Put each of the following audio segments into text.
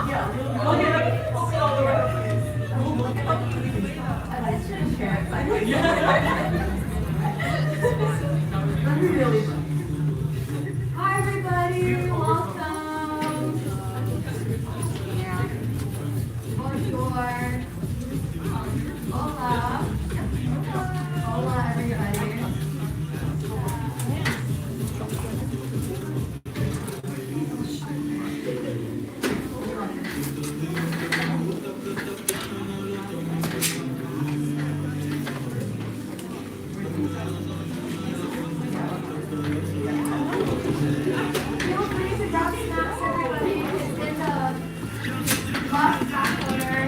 Hi everybody, welcome. Bonjour. Hola. Hola everybody. Feel free to grab snacks, everybody. It's in the last back order.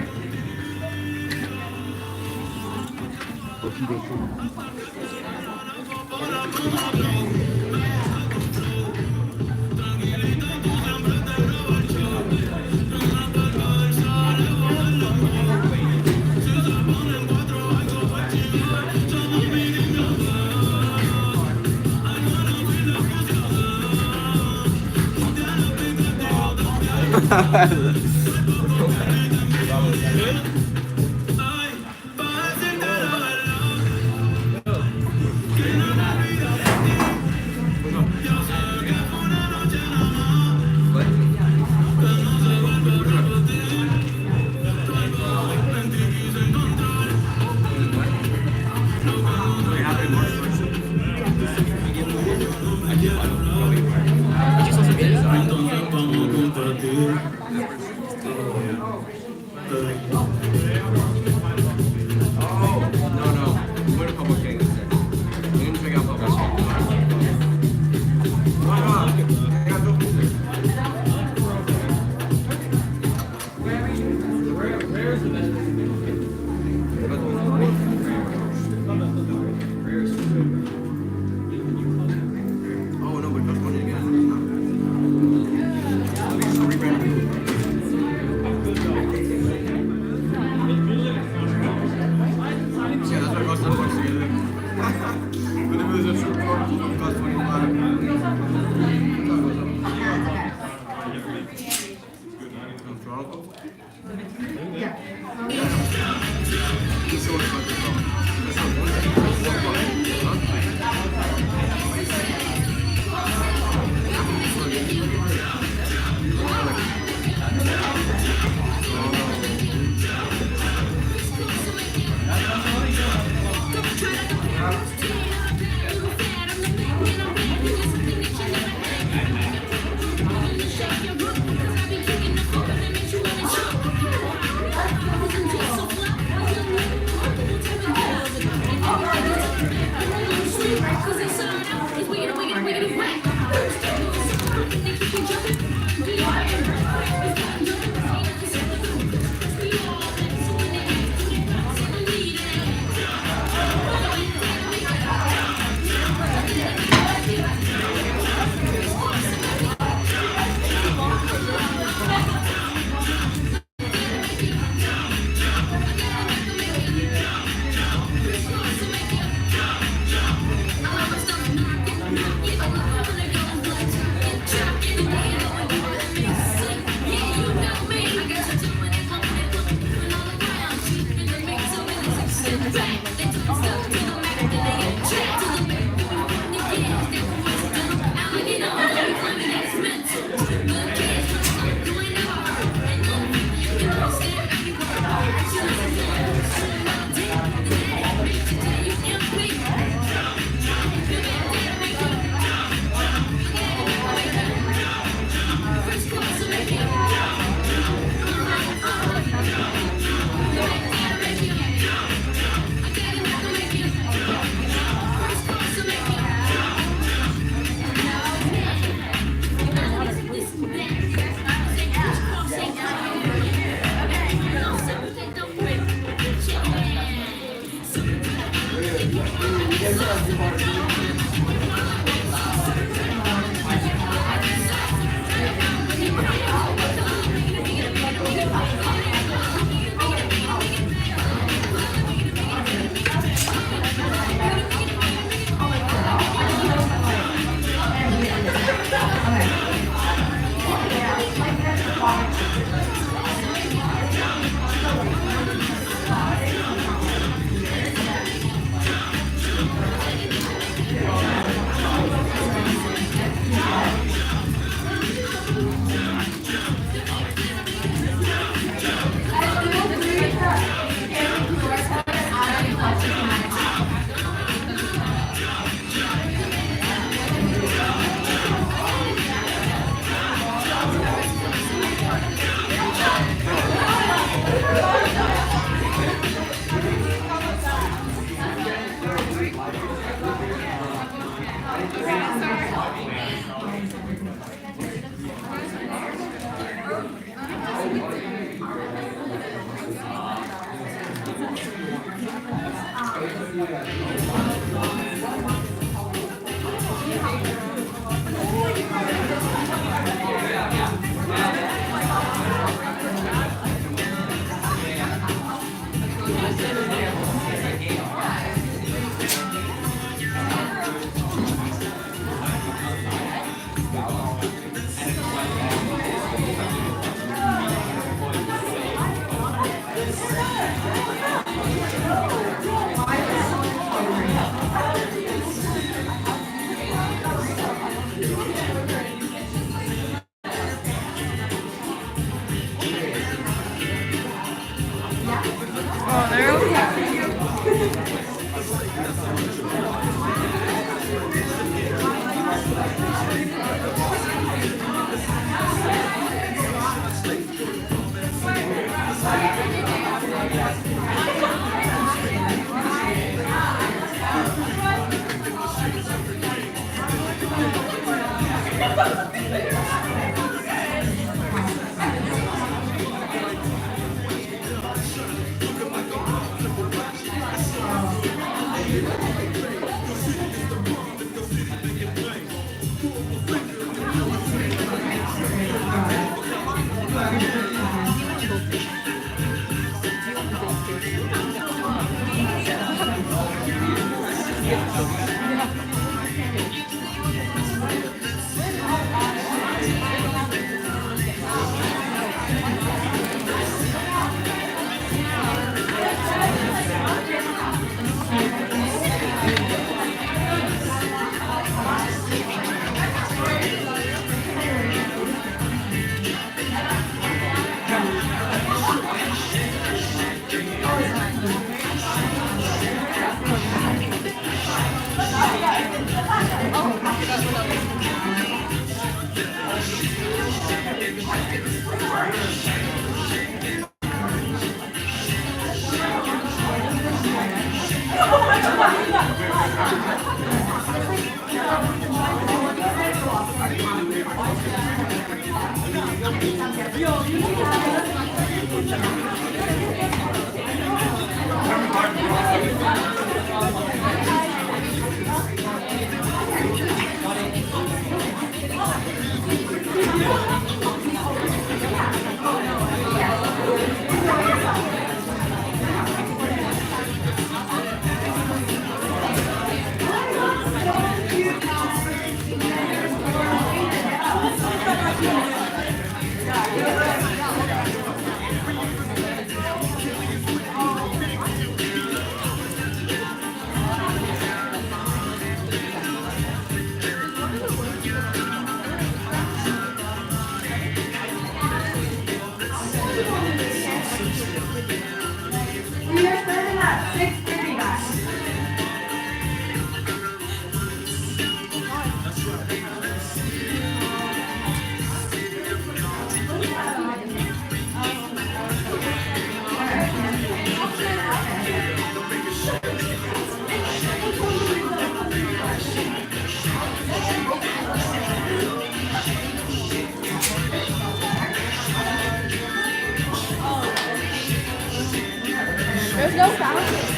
There's no sound.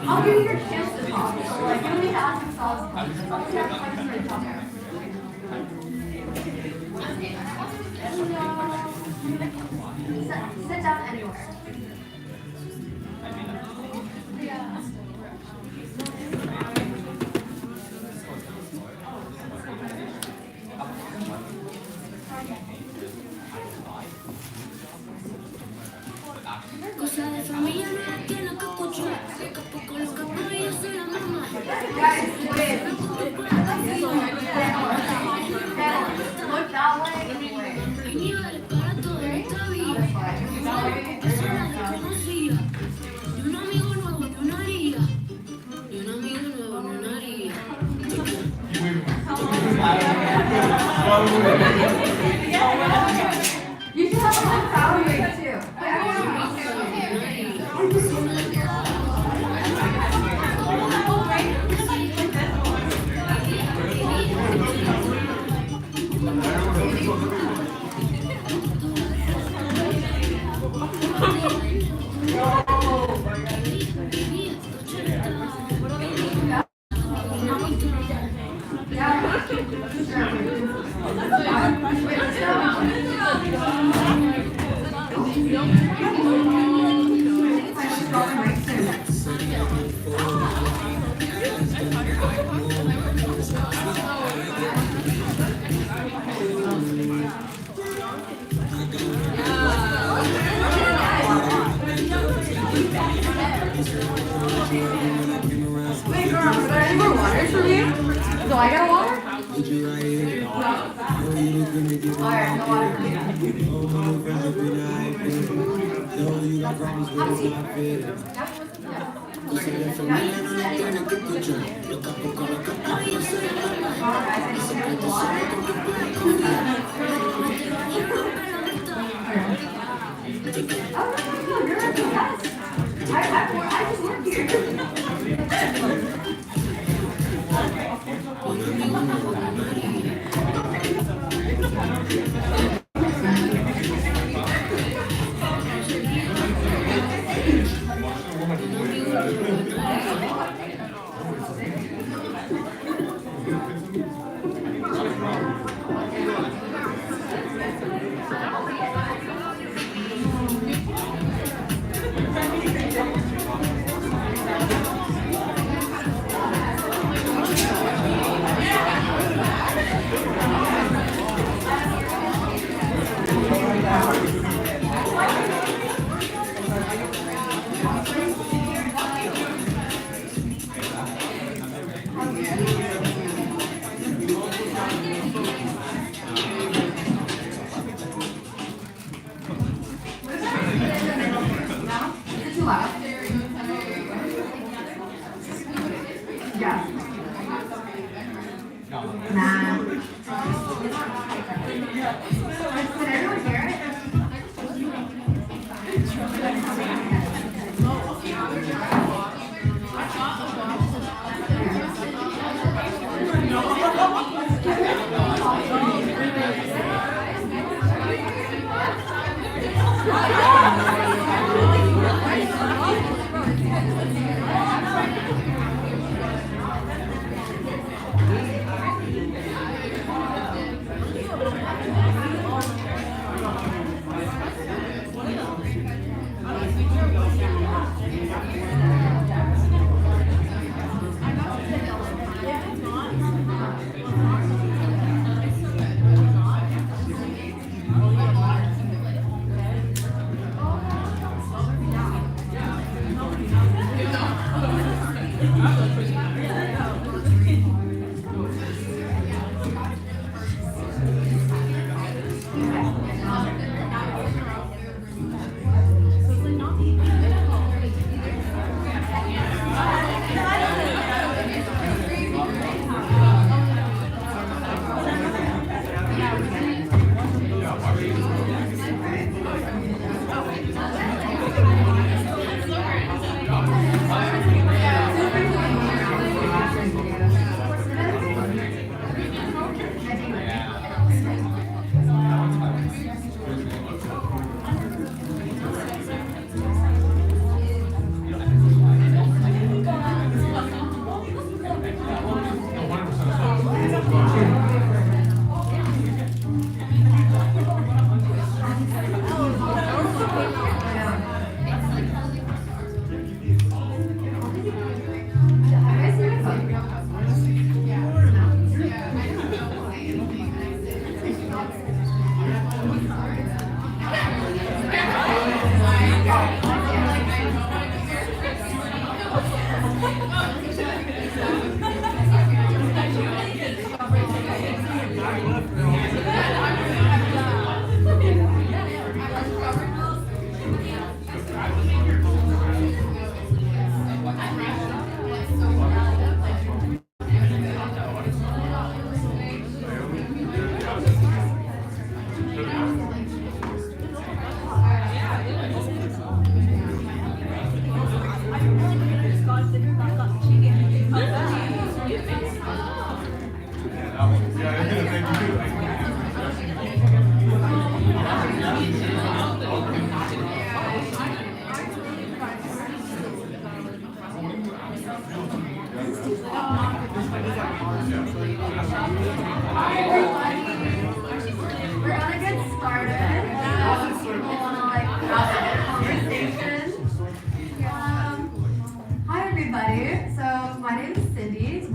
I'll give you your chance to talk. So, like, you don't need to ask yourselves questions. I'll just have questions to talk. Sit down anywhere. Cosa de familia no la tiene que escuchar. Capo con los capos y yo soy la mamá. Look that way. Hay niveles para todo en esta vida. Eso nadie conocía. Ni un amigo nuevo, ni una haría. Ni un amigo nuevo, ni una haría. You should have a salary too. Wait, girl, are there any more waters for you? Do I get a water? Alright, no water for you. I just work here.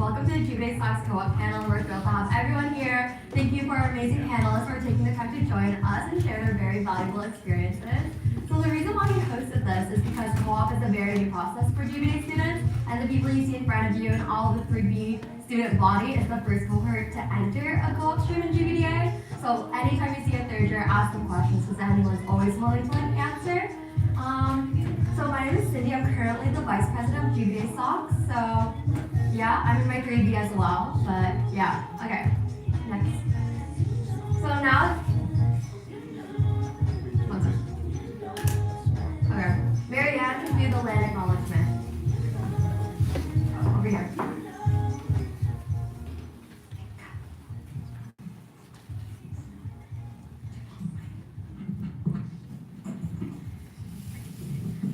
Welcome to the GBDA Co-op Panel. We're thrilled to have everyone here. Thank you for our amazing panelists for taking the time to join us and share their very valuable experiences. So the reason why we hosted this is because co-op is a very new process for GBDA students, and the people you see in front of you and all of the 3B student body is the first cohort to enter a co-op stream in GBDA. So anytime you see a third year, ask them questions because anyone's always willing to answer. So my name is Cindy. I'm currently the vice president of GBDA SOC. So yeah, I'm in my 3B as well. But yeah, okay. Next. So now, one second. Okay. Marianne can do the land acknowledgement. Over here.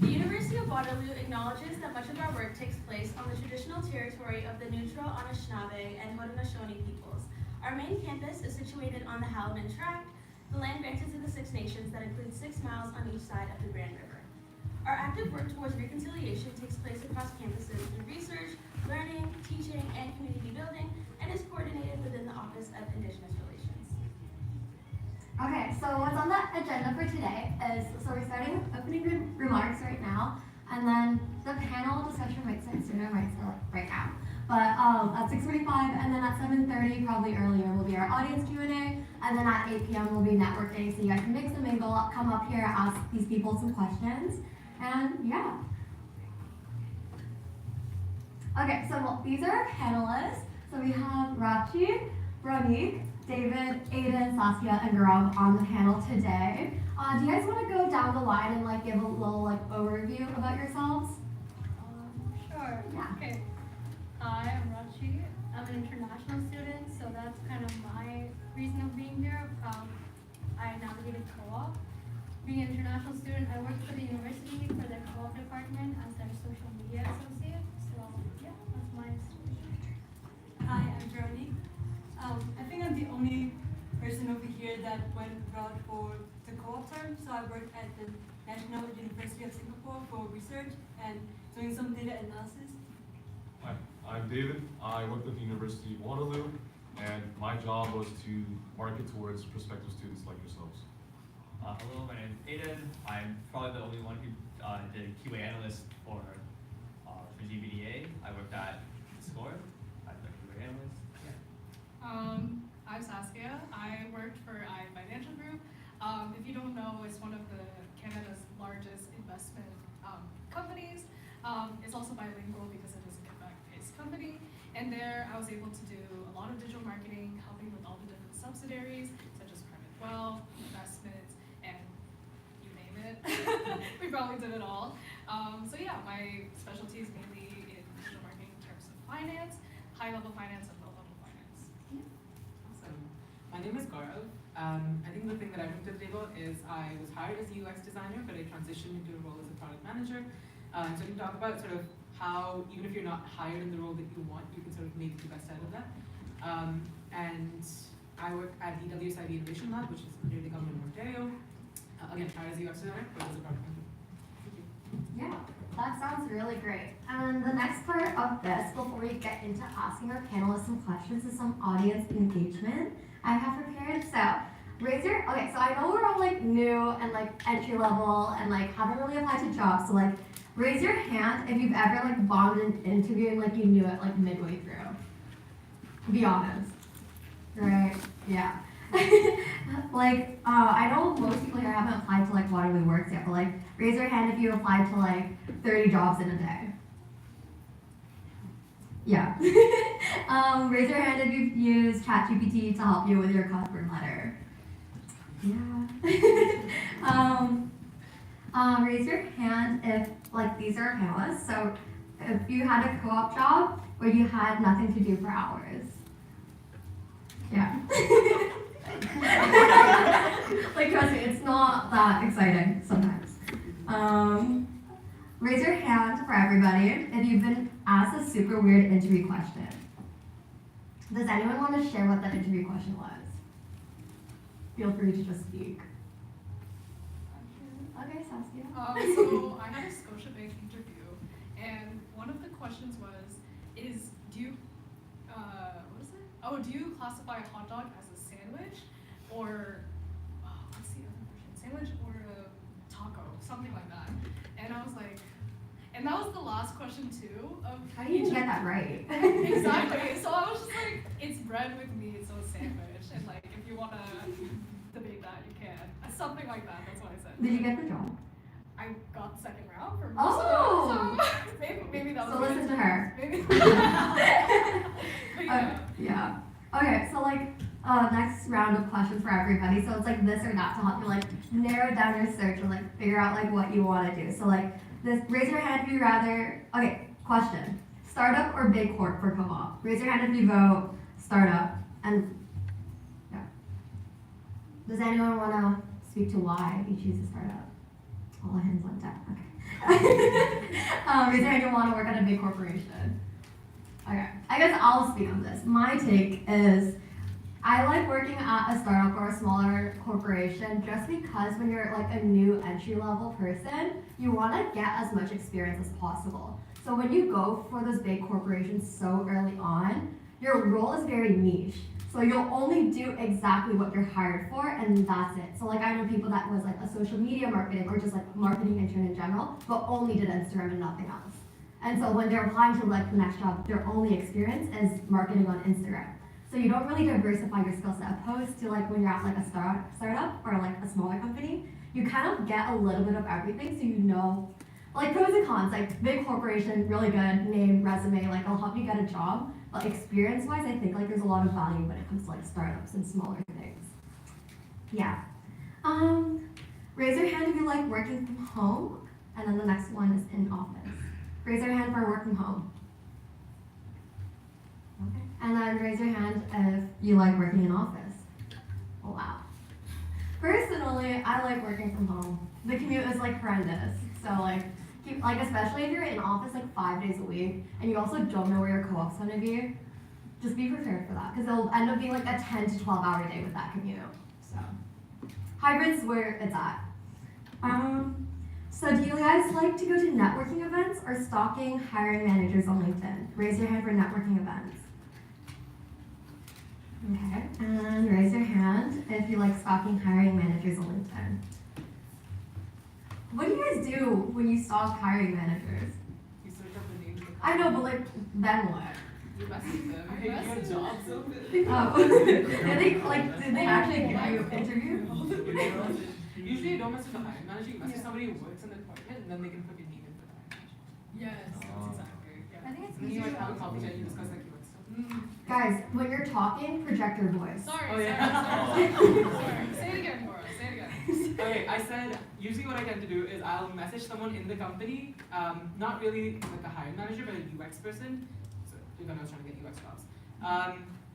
The University of Waterloo acknowledges that much of our work takes place on the traditional territory of the neutral Anishinaabe and Haudenosaunee peoples. Our main campus is situated on the Haldimand Tract, the land granted to the Six Nations that includes 6 miles on each side of the Grand River. Our active work towards reconciliation takes place across campuses through research, learning, teaching, and community building, and is coordinated within the Office of Indigenous Relations. Okay, so what's on the agenda for today is, so we're starting with opening remarks right now, and then the panel discussion might start sooner, might start right now. But at 6:45 and then at 7:30, probably earlier, will be our audience Q&A, and then at 8 p.m. will be networking, so you guys can mix and mingle, come up here, ask these people some questions, and yeah. Okay, so these are our panelists. So we have Rachi, Veronique, David, Aydan, Saskia, and Gaurav on the panel today. Do you guys want to go down the line and give a little overview about yourselves? Sure. Yeah. Okay. Hi, I'm Rachi. I'm an international student, so that's kind of my reason of being here. I navigated co-op. Being an international student, I worked for the university for their co-op department as their social media associate. So yeah, that's my story. Hi, I'm Veronique. I think I'm the only person over here that went abroad for the co-op term. So I worked at the National University of Singapore for research and doing some data analysis. Hi, I'm David. I work at the University of Waterloo, and my job was to market towards prospective students like yourselves. Hello, my name is Aydan. I'm probably the only one who did QA analyst for GBDA. I worked at theScore as the QA analyst. I'm Saskia. I worked for Financial Group. If you don't know, it's one of Canada's largest investment companies. It's also bilingual because it is a Quebec-based company. And there, I was able to do a lot of digital marketing, helping with all the different subsidiaries, such as private wealth, investments, and you name it. We probably did it all. So yeah, my specialty is mainly in digital marketing in terms of finance, high-level finance, and low-level finance. Awesome. My name is Gaurav. I think the thing that I bring to the table is I was hired as a UX designer, but I transitioned into a role as a product manager. So we can talk about sort of how, even if you're not hired in the role that you want, you can sort of make the best out of that. And I work at the WSIB Innovation Lab, which is under the government of Ontario. Again, hired as a UX designer, but as a product manager. Thank you. Yeah, that sounds really great. And the next part of this, before we get into asking our panelists some questions, is some audience engagement I have prepared. So Okay, so I know we're all like new and like entry level and like haven't really applied to jobs, so like raise your hand if you've ever like bombed an interview and like you knew it like midway through. Be honest. Right? Yeah. Like, I know most people here haven't applied to like Waterloo Works yet, but like raise your hand if you applied to like 30 jobs in a day. Yeah. Raise your hand if you've used ChatGPT to help you with your cover letter. Yeah. Raise your hand if, like, these are panelists. So, if you had a co-op job where you had nothing to do for hours. Yeah. Like, trust me, it's not that exciting sometimes. Raise your hand for everybody if you've been asked a super weird interview question. Does anyone want to share what that interview question was? Feel free to just speak. Okay, Saskia. So I had a Scotiabank interview, and one of the questions was, do you classify a hot dog as a sandwich, or what's the other version? Sandwich or a taco, something like that. And I was like, and that was the last question too of How do you even get that right? Exactly. So I was just like, it's bread with meat, so a sandwich, and like if you wanna debate that, you can. Something like that. That's what I said. Did you get the job? I got second round for most of it, so maybe that was. So the listen to answer. her. Maybe. But yeah. Yeah. Okay, so like, next round of questions for everybody. So it's like this or that to help you like narrow down your search and like figure out like what you want to do. So like this, raise your hand if you rather. Okay, question: startup or big corp for co-op? Raise your hand if you vote startup. And yeah. Does anyone want to speak to why you choose a startup? All hands on deck. Okay. Raise your hand if you want to work at a big corporation. Okay, I guess I'll speak on this. My take is I like working at a startup or a smaller corporation just because when you're like a new entry-level person, you want to get as much experience as possible. So when you go for those big corporations so early on, your role is very niche. So you'll only do exactly what you're hired for, and that's it. So like I know people that was like a social media marketing or just like marketing intern in general, but only did Instagram and nothing else. And so when they're applying to like the next job, their only experience is marketing on Instagram. So you don't really diversify your skill set, opposed to like when you're at like a startup or like a smaller company, you kind of get a little bit of everything, so you know, like pros and cons. Like big corporation, really good name, resume, like it'll help you get a job. But experience-wise, I think like there's a lot of value when it comes to like startups and smaller things. Yeah. Raise your hand if you like working from home, and then the next one is in office. Raise your hand for work from home. Okay. And then raise your hand if you like working in office. Oh, wow. Personally, I like working from home. The commute is like horrendous. So like especially if you're in office like 5 days a week and you also don't know where your co-op's gonna be, just be prepared for that because it'll end up being like a 10 to 12 hour day with that commute. So hybrid's where it's at. So do you guys like to go to networking events or stalking hiring managers on LinkedIn? Raise your hand for networking events. Okay, and raise your hand if you like stalking hiring managers on LinkedIn. What do you guys do when you stalk hiring managers? You search up the name of the company. I know, but like, then what? You message them. Hey, you got jobs open. Oh, did they actually give you an interview? Usually you don't message the hiring manager, you message somebody who works in the department, and then they can put your name in for the hiring manager. Yes, that's exactly. Yeah. I think it's And then you easier like have a to coffee chat, you discuss like your stuff. Guys, when you're talking, project your voice. Sorry, Oh, yeah. sorry. Say it again, Cora. Say it again. Okay, I said, usually what I tend to do is I'll message someone in the company, not really like a hiring manager, but a UX person. So, when I was trying to get UX jobs.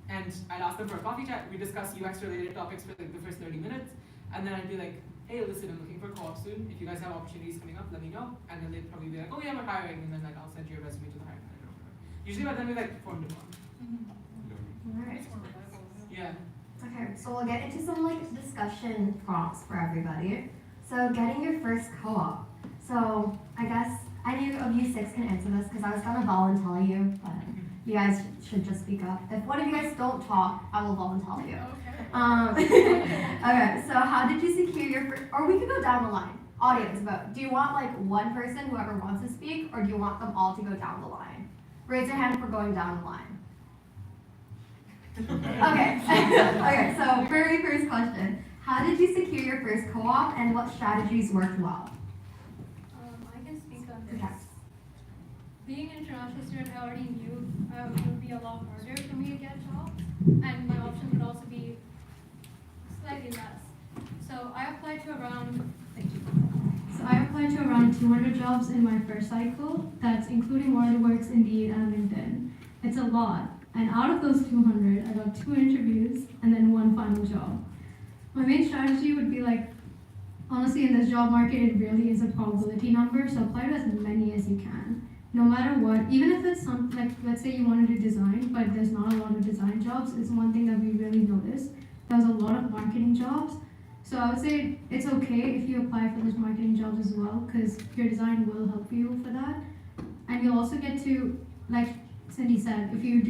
And I'd ask them for a coffee chat, we discuss UX related topics for like the first 30 minutes, and then I'd be like, hey, listen, I'm looking for a co-op student. If you guys have opportunities coming up, let me know. And then they'd probably be like, oh yeah, we're hiring, and then like I'll send your resume to the hiring manager. Usually by then we like formed a bond. Alright. Yeah. Okay, so we'll get into some like discussion prompts for everybody. So getting your first co-op. So I guess any of you six can answer this because I was gonna volunteer you, but you guys should just speak up. If one of you guys don't talk, I will volunteer you. Okay. Okay, so how did you secure your first, or we could go down the line. Audience vote. Do you want like one person, whoever wants to speak, or do you want them all to go down the line? Raise your hand for going down the line. Okay. Okay, so very first question. How did you secure your first co-op and what strategies worked well? I can speak on this. Okay. Being an international student, I already knew it would be a lot harder for me to get jobs, and my options would also be slightly less. So I applied to around 200 jobs in my first cycle. That's including Waterworks, Indeed, and LinkedIn. It's a lot. And out of those 200, I got 2 interviews and then 1 final job. My main strategy would be like, honestly, in this job market, it really is a probability number, so apply to as many as you can. No matter what, even if it's something like, let's say you want to do design, but there's not a lot of design jobs, it's one thing that we really noticed. There's a lot of marketing jobs. So I would say it's okay if you apply for those marketing jobs as well, because your design will help you for that. And you'll also get to, like Cindy said, if you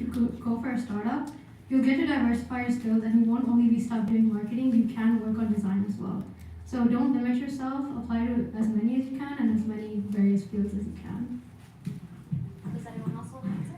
go for a startup, you'll get to diversify your skills and you won't only be stuck doing marketing, you can work on design as well. So don't limit yourself, apply to as many as you can and as many various fields as you can. Does anyone else want to answer?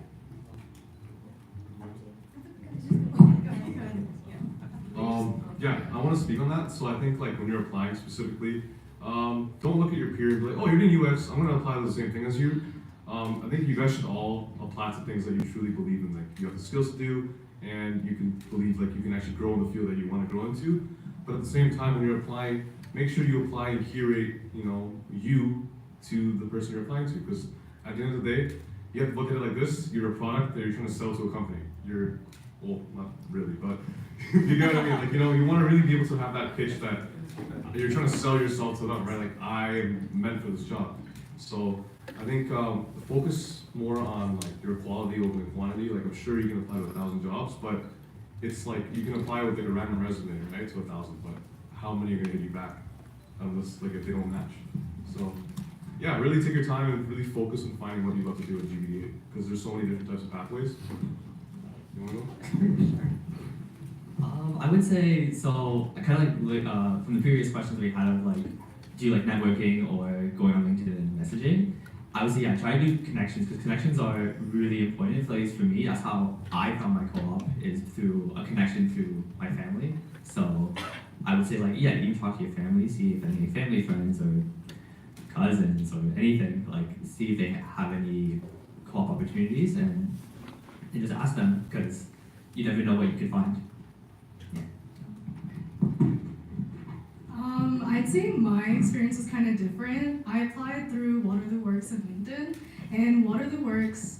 Yeah, I want to speak on that. So I think like when you're applying specifically, don't look at your peer and be like, oh, you're doing UX, I'm going to apply to the same thing as you. I think you guys should all apply to things that you truly believe in. Like you have the skills to do, and you can believe like you can actually grow in the field that you want to grow into. But at the same time, when you're applying, make sure you apply and curate, you to the person you're applying to. Because at the end of the day, you have to look at it like this: you're a product that you're trying to sell to a company. Well, not really, but you get what I mean. Like you want to really be able to have that pitch that you're trying to sell yourself to them, right? Like I am meant for this job. So I think focus more on like your quality over the quantity. Like I'm sure you can apply to 1,000 jobs, but it's like you can apply with like a random resume, right, to 1,000. But how many are gonna hit you back? Unless like if they don't match. So yeah, really take your time and really focus on finding what you love to do at GBDA because there's so many different types of pathways. You wanna go? I would say so. Kind of like from the previous questions we had of like, do you like networking or going on LinkedIn and messaging? I would say yeah, try to do connections because connections are really important. At least for me, that's how I found my co-op is through a connection through my family. So I would say like yeah, you talk to your family, see if any family friends or cousins or anything like see if they have any co-op opportunities and just ask them because you never know what you could find. I'd say my experience was kind of different. I applied through What Are the Works and LinkedIn, and What Are the Works,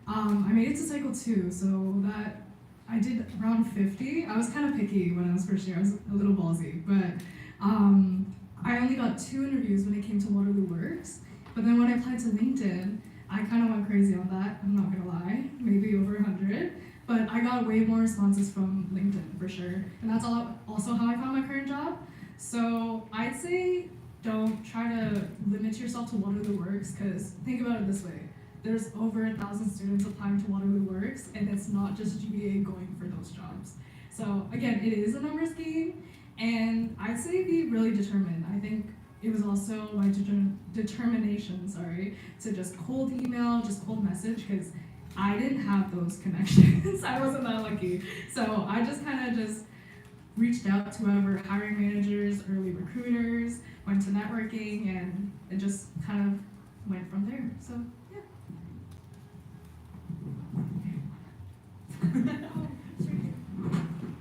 I made it to cycle 2, so that I did around 50. I was kind of picky when I was first year. I was a little ballsy, but I only got 2 interviews when it came to What Are the Works. But then when I applied to LinkedIn, I kind of went crazy on that. I'm not gonna lie, maybe over 100. But I got way more responses from LinkedIn for sure, and that's also how I found my current job. So I'd say don't try to limit yourself to What Are the Works, because think about it this way. There's over 1,000 students applying to What Are the Works, and it's not just GBDA going for those jobs. So again, it is a numbers game, and I'd say be really determined. I think it was also my determination, to just cold email, just cold message, because I didn't have those connections. I wasn't that lucky. So I just kind of just reached out to whoever hiring managers, early recruiters, went to networking, and it just kind of went from there. So, yeah.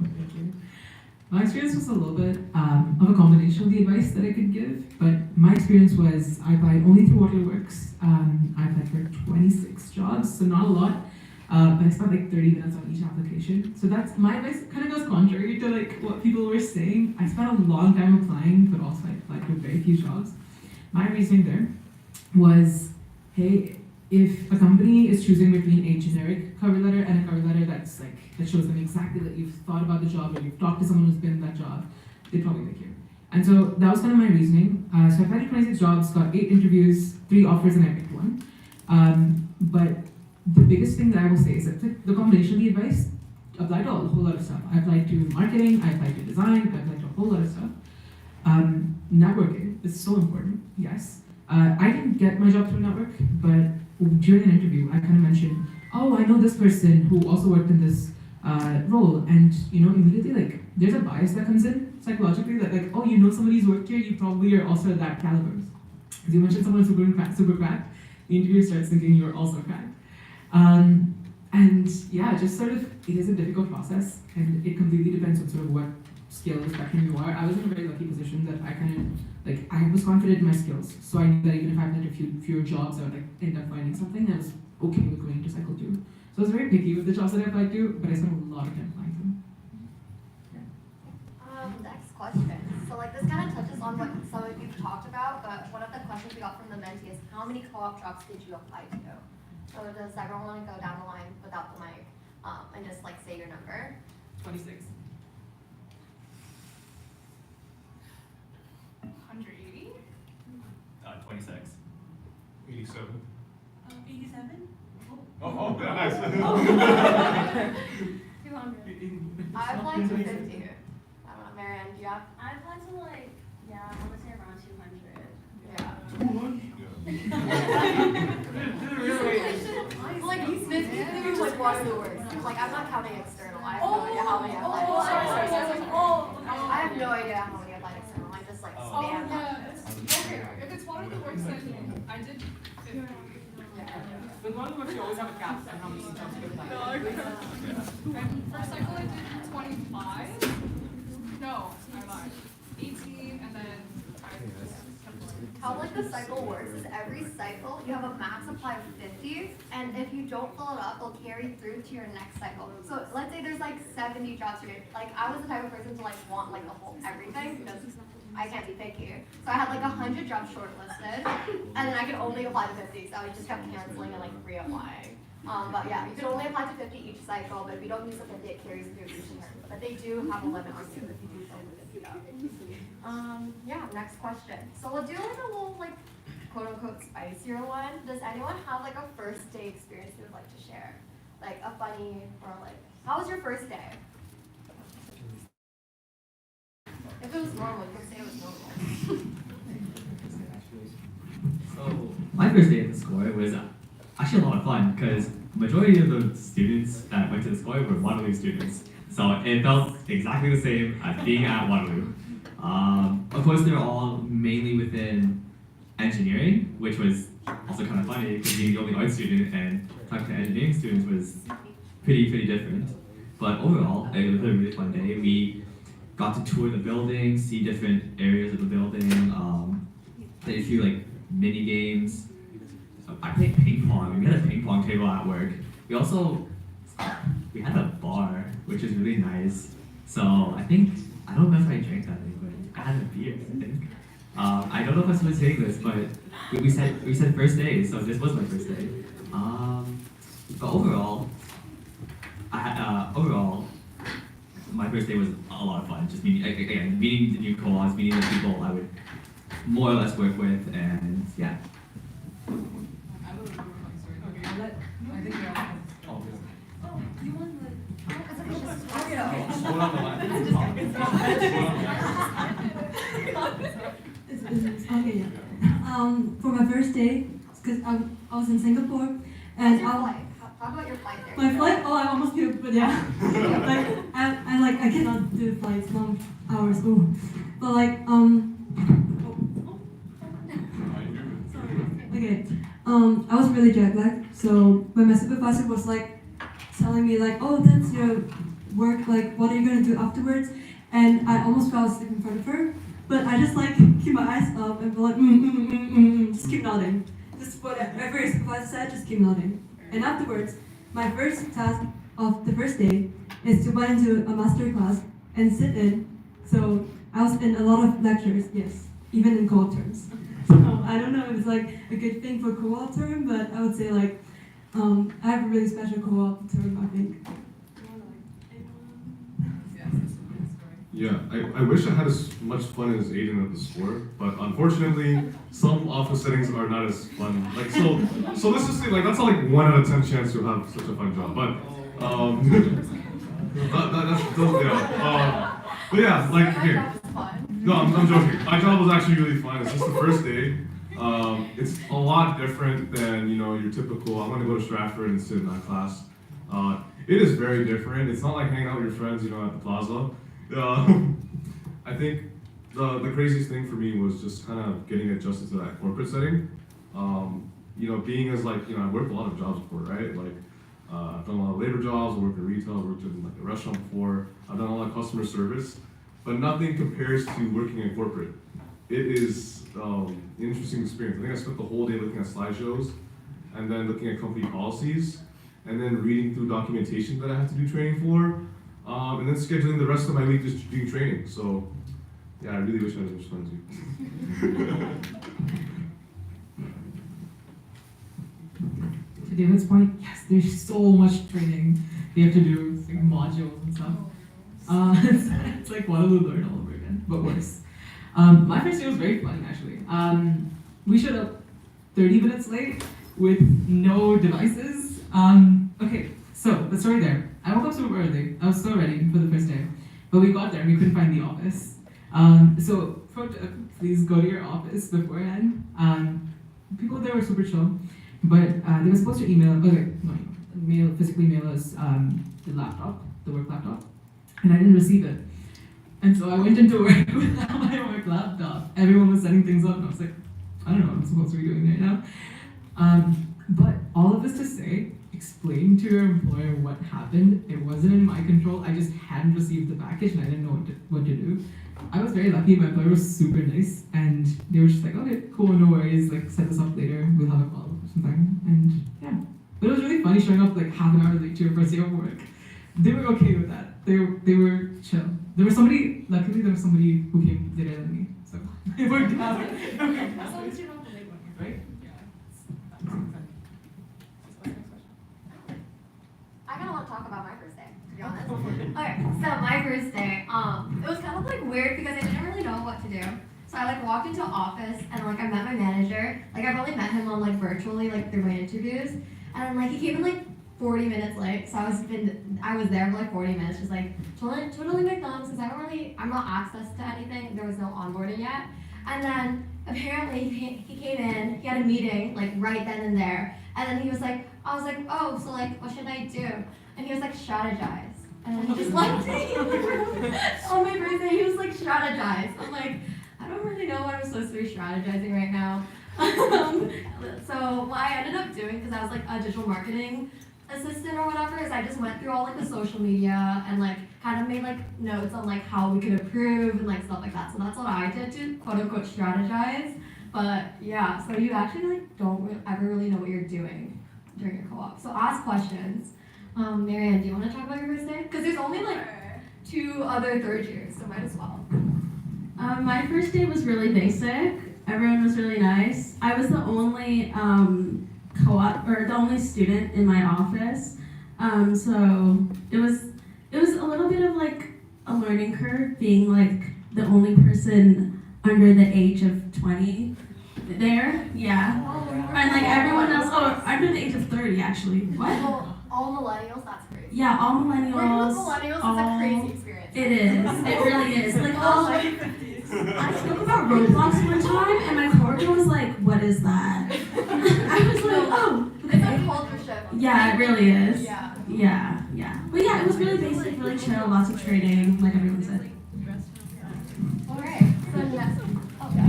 Thank you. My experience was a little bit of a combination of the advice that I could give, but my experience was I applied only through Waterworks. I applied for 26 jobs, so not a lot. But I spent like 30 minutes on each application. So that's my advice kind of goes contrary to like what people were saying. I spent a long time applying, but also I applied for very few jobs. My reasoning there was, hey, if a company is choosing between a generic cover letter and a cover letter that's like that shows them exactly that you've thought about the job or you've talked to someone who's been in that job, they'd probably pick you. And so that was kind of my reasoning. So I applied to 26 jobs, got 8 interviews, 3 offers, and I picked one. But the biggest thing that I will say is that the combination of the advice applied to a whole lot of stuff. I applied to marketing, I applied to design, I applied to a whole lot of stuff. Networking is so important, yes. I didn't get my job through network, but during an interview, I kind of mentioned, oh, I know this person who also worked in this role, and immediately like there's a bias that comes in psychologically that like, oh, somebody's worked here, you probably are also that caliber. Because you mentioned someone super cracked, the interviewer starts thinking you're also cracked. And yeah, just sort of, it is a difficult process, and it completely depends on sort of what skill spectrum you are. I was in a very lucky position that I was confident in my skills, so I knew that even if I had a fewer jobs, I would like end up finding something. I was okay with going to cycle 2. So I was very picky with the jobs that I applied to, but I spent a lot of time applying to them. Next question. So like this kind of touches on what some of you've talked about, but one of the questions we got from the mentee is how many co-op jobs did you apply to? So does everyone want to go down the line without the mic and just like say your number? 26. 180? 26. 87. 87? Oh, nice. 200. I applied to 50. I don't know, Marianne, do you have? I applied to I want to say around 200. Yeah. Yeah. Like you Smith was like one of the worst. Like I'm not counting external. I have no idea how many I applied. I have no idea how many I applied external. I just like Oh, spam. yeah. Okay, if it's one of the works, then I did 50. With one of them, you always have a cap on how many jobs you can apply. And for cycle, I did 25. No, I lied. 18, and then How like the cycle works is every cycle you have a max supply of 50, and if you don't fill it up, they'll carry through to your next cycle. So let's say there's like 70 jobs here. Like I was the type of person to like want like the whole everything because I can't be picky. So I had like 100 jobs shortlisted, and then I could only apply to 50. So I just kept canceling and like reapplying. But yeah, you can only apply to 50 each cycle, but if you don't use the 50, it carries through each term. But they do have a limit on you if you do fill the 50 out. Yeah, next question. So we'll do like a little like quote unquote spicier one. Does anyone have like a first day experience they would like to share? Like a funny or like, how was your first day? If it was normal, you could say it was normal. So my first day at theScore was actually a lot of fun because majority of the students that went to theScore were Waterloo students. So it felt exactly the same as being at Waterloo. Of course, they're all mainly within engineering, which was also kind of funny because being the only art student and talking to engineering students was pretty different. But overall, it was a really fun day. We got to tour the building, see different areas of the building, played a few like mini games. I played ping pong. We had a ping pong table at work. We had a bar, which is really nice. So I don't know if I drank that day, but I had a beer, I think. I don't know if I'm supposed to say this, but we said first day, so this was my first day. But overall, my first day was a lot of fun. Just meeting the new co-ops, meeting the people I would more or less work with, and yeah. I have a really funny story. Okay, I'll let. I think you're all. Oh, you want the... Okay, yeah. For my first day, because I was in Singapore, and Talk about your flight there. my flight. Oh, I almost puked, but yeah. Like I cannot do flights long hours. Oh, but like Okay. I was really jet lagged, so when my supervisor was like telling me like, oh, that's your work. Like, what are you gonna do afterwards? And I almost fell asleep in front of her. But I just like keep my eyes up and be like, just keep nodding. Just whatever your supervisor said, just keep nodding. And afterwards, my first task of the first day is to went into a master class and sit in. So I was in a lot of lectures, yes, even in co-op terms. So I don't know if it's like a good thing for co-op term, but I would say like, I have a really special co-op term, I think. Yes, that's a good story. Yeah, I wish I had as much fun as Aydan at theScore, but unfortunately, some office settings are not as fun. Like so let's just say like that's a like 1 out of 10 chance you'll have such a fun job. But but yeah, like here. No, I'm joking. My job was actually really fun. It's just the first day. It's a lot different than your typical. I'm gonna go to Stratford and sit in that class. It is very different. It's not like hanging out with your friends, at the plaza. I think the craziest thing for me was just kind of getting adjusted to that corporate setting. Being as like, I worked a lot of jobs before, right? Like, I've done a lot of labor jobs, I worked in retail, I worked in like a restaurant before, I've done a lot of customer service, but nothing compares to working in corporate. It is an interesting experience. I think I spent the whole day looking at slideshows, and then looking at company policies, and then reading through documentation that I had to do training for, and then scheduling the rest of my week just doing training. So, yeah, I really wish I was as fun too. To David's point, yes, there's so much training they have to do, it's like modules and stuff. It's like Waterloo learn all over again, but worse. My first day was very fun, actually. We showed up 30 minutes late with no devices. Okay, so the story there. I woke up super early. I was so ready for the first day, but we got there and we couldn't find the office. So pro tip, please go to your office beforehand. People there were super chill, but they were supposed to physically mail us the laptop, the work laptop, and I didn't receive it. And so I went into work without my work laptop. Everyone was setting things up, and I was like, I don't know what I'm supposed to be doing right now. But all of this to say, explain to your employer what happened. It wasn't in my control. I just hadn't received the package and I didn't know what to do. I was very lucky. My employer was super nice, and they were just like, okay, cool, no worries. Like, set this up later. We'll have a call or something. And yeah, but it was really funny showing up like half an hour late to your first day of work. They were okay with that. They were chill. Luckily there was somebody who came later than me, so it worked out. As long as you're not the late one, Right? I kind of want to talk about my first day, to be honest. Okay, so my first day, it was kind of like weird because I didn't really know what to do. So I like walked into office and like I met my manager. Like I've only met him on like virtually, like through my interviews. And like he came in like 40 minutes late, so I was there for like 40 minutes, just like twiddling my thumbs because I'm not access to anything. There was no onboarding yet. And then apparently he came in, he had a meeting like right then and there. And then he was like, I was like, oh, so like, what should I do? And he was like, strategize. And then he just left me on my birthday. He was like, strategize. I'm like, I don't really know what I'm supposed to be strategizing right now. So what I ended up doing, because I was like a digital marketing assistant or whatever, is I just went through all like the social media and like kind of made like notes on like how we could improve and like stuff like that. So that's what I did to quote unquote strategize. But yeah, so you actually like don't ever really know what you're doing during your co-op. So ask questions. Marianne, do you want to talk about your first day? Because there's only like 2 other third years, so might as well. My first day was really basic. Everyone was really nice. I was the only co-op or the only student in my office, so it was a little bit of like a learning curve being like the only person under the age of 20 there. Yeah, and like everyone else, under the age of 30 actually. What? All millennials, that's crazy. Yeah, all millennials. Working with millennials is a crazy experience. It is. It really is. Like I spoke about Roblox one time, and my coworker was like, "What is that?" I was like, "Oh, okay." It's a culture shift. Yeah, it really is. Yeah. Yeah. But yeah, it was really basic, really chill, lots of trading, like everyone said. All right. So next. Oh, yeah.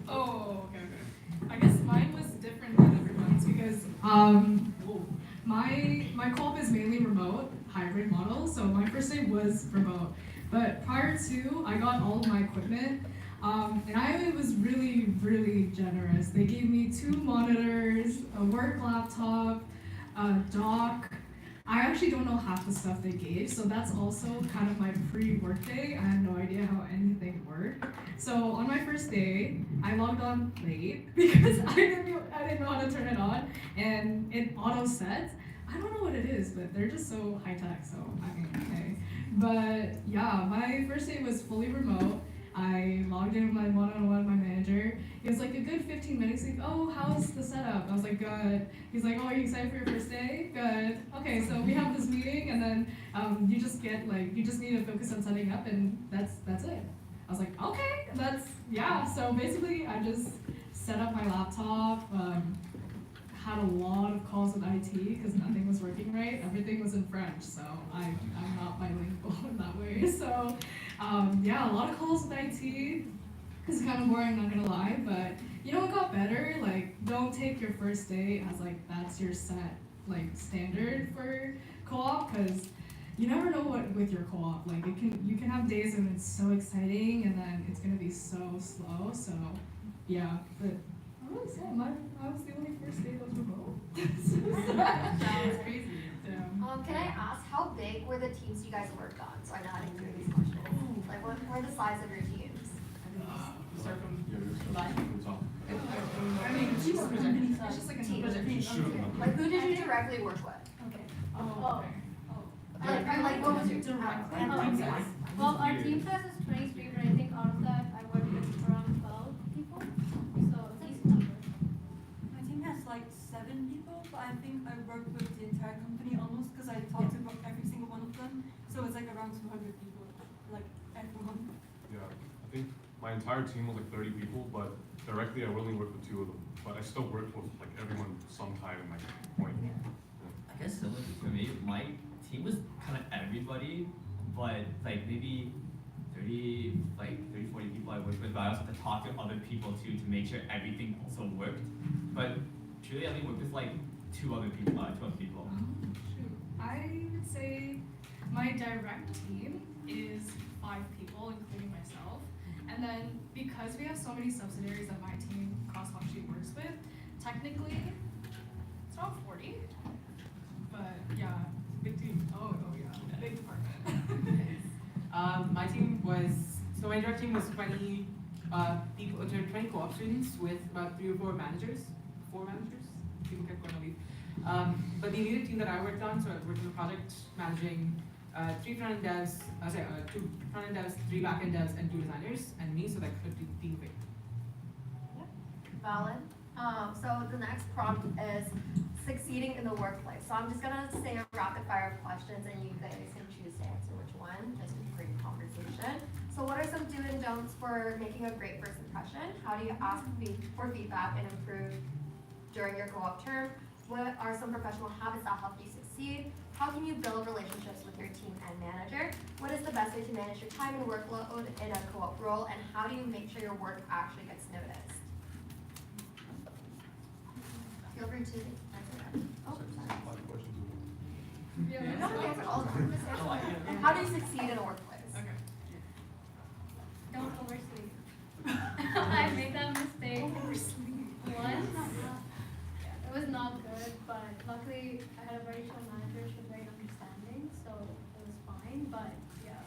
Oh, okay. I guess mine was different than everyone's because my co-op is mainly remote, hybrid model, so my first day was remote. But prior to, I got all of my equipment, and I was really, really generous. They gave me 2 monitors, a work laptop, a dock, I actually don't know half the stuff they gave, so that's also kind of my pre-work day. I had no idea how anything worked. So on my first day, I logged on late because I didn't know how to turn it on, and it auto sets. I don't know what it is, but they're just so high tech. So I mean, okay. But yeah, my first day was fully remote. I logged in with my one-on-one with my manager. He was like a good 15 minutes. Like, oh, how's the setup? I was like, good. He's like, oh, are you excited for your first day? Good. Okay, so we have this meeting, and then you just need to focus on setting up, and that's it. I was like, okay, So basically, I just set up my laptop. Had a lot of calls with IT because nothing was working right. Everything was in French, so I'm not bilingual in that way. So a lot of calls with IT. It's kind of boring, not gonna lie, but you know what got better? Like, don't take your first day as like that's your set like standard for co-op, because you never know what with your co-op. Like you can have days when it's so exciting and then it's gonna be so slow. So yeah, but I was the only first day that was remote. That was crazy. Yeah. Can I ask how big were the teams you guys worked on? So I know how to answer these questions. Like, what were the size of your teams? Start from From the top. I mean, it's just like a Team. number. Like, who did you directly work with? Okay. Oh. Like, what was your direct? Well, our team size is 23, but I think out of that, I worked with around 12 people. So a decent number. My team has like 7 people, but I think I work with the entire company almost because I talk to every single one of them. So it's like around 200 people, like everyone. Yeah, I think my entire team was like 30 people, but directly I only worked with 2 of them. But I still worked with like everyone sometime in my point. Yeah. I guess similar to me, my team was kind of everybody, but like maybe 30, 40 people I worked with, but I also had to talk to other people too to make sure everything also worked. But truly I only worked with like two other people. I would say my direct team is 5 people, including myself. And then because we have so many subsidiaries that my team cross-functionally works with, technically it's around 40. But yeah, big team. Oh yeah, big department. My team was, so my direct team was 20 people, 20 co-op students with about 3 or 4 managers, 4 managers, people kept going to leave. But the immediate team that I worked on, so I worked on a project managing 2 front-end devs, 3 back-end devs, and 2 designers, and me, so that could be team big. Valid. So the next prompt is succeeding in the workplace. So I'm just gonna say a rapid fire of questions and you guys can choose to answer which one, just for great conversation. So what are some do and don'ts for making a great first impression? How do you ask for feedback and improve during your co-op term? What are some professional habits that help you succeed? How can you build relationships with your team and manager? What is the best way to manage your time and workload in a co-op role? And how do you make sure your work actually gets noticed? Feel free to answer that. Oh, sorry. Yeah, No, answer all of them. Just answer. How do you succeed in a workplace? Okay. Don't oversleep. I made that mistake once. It was not good, but luckily I had a very chill manager. She was very understanding, so it was fine. But yeah,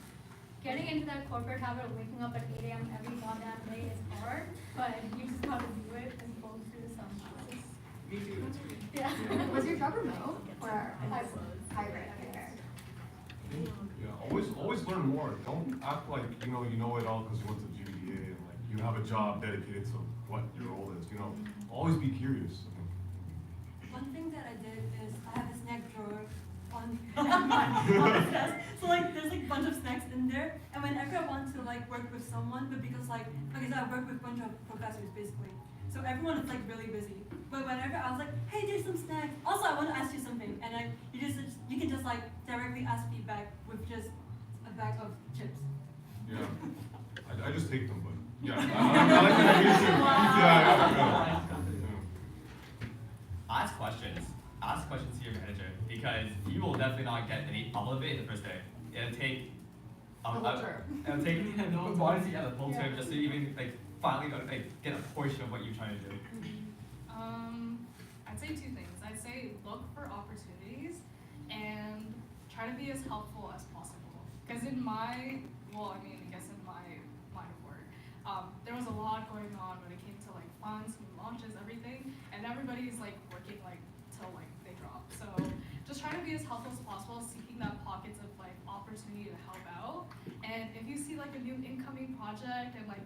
getting into that corporate habit of waking up at 8 a.m. every goddamn day is hard, but you just gotta do it and go through the sun. Me too. Yeah. Was your job remote or hybrid? Yeah, always learn more. Don't act like you know it all because you went to GBDA and like you have a job dedicated to what your role is. Always be curious. One thing that I did is I have a snack drawer on my desk. So like there's like a bunch of snacks in there, and whenever I want to like work with someone, but because like okay, so I work with a bunch of professors basically, so everyone is like really busy. But whenever I was like, hey, there's some snacks. Also, I want to ask you something, and you can just like directly ask feedback with just a bag of chips. Yeah, I just take them, but yeah, I like that. Yeah. Ask questions. Ask questions to your manager because you will definitely not get any all of it in the first day. It'll take The whole term. It'll take honestly, the whole term just to even finally get a portion of what you're trying to do. I'd say 2 things. I'd say look for opportunities and try to be as helpful as possible. Because in my, well, I mean, I guess in my line of work, there was a lot going on when it came to like funds, new launches, everything, and everybody's like working like till like they drop. So just try to be as helpful as possible, seeking that pockets of like opportunity to help out. And if you see like a new incoming project and like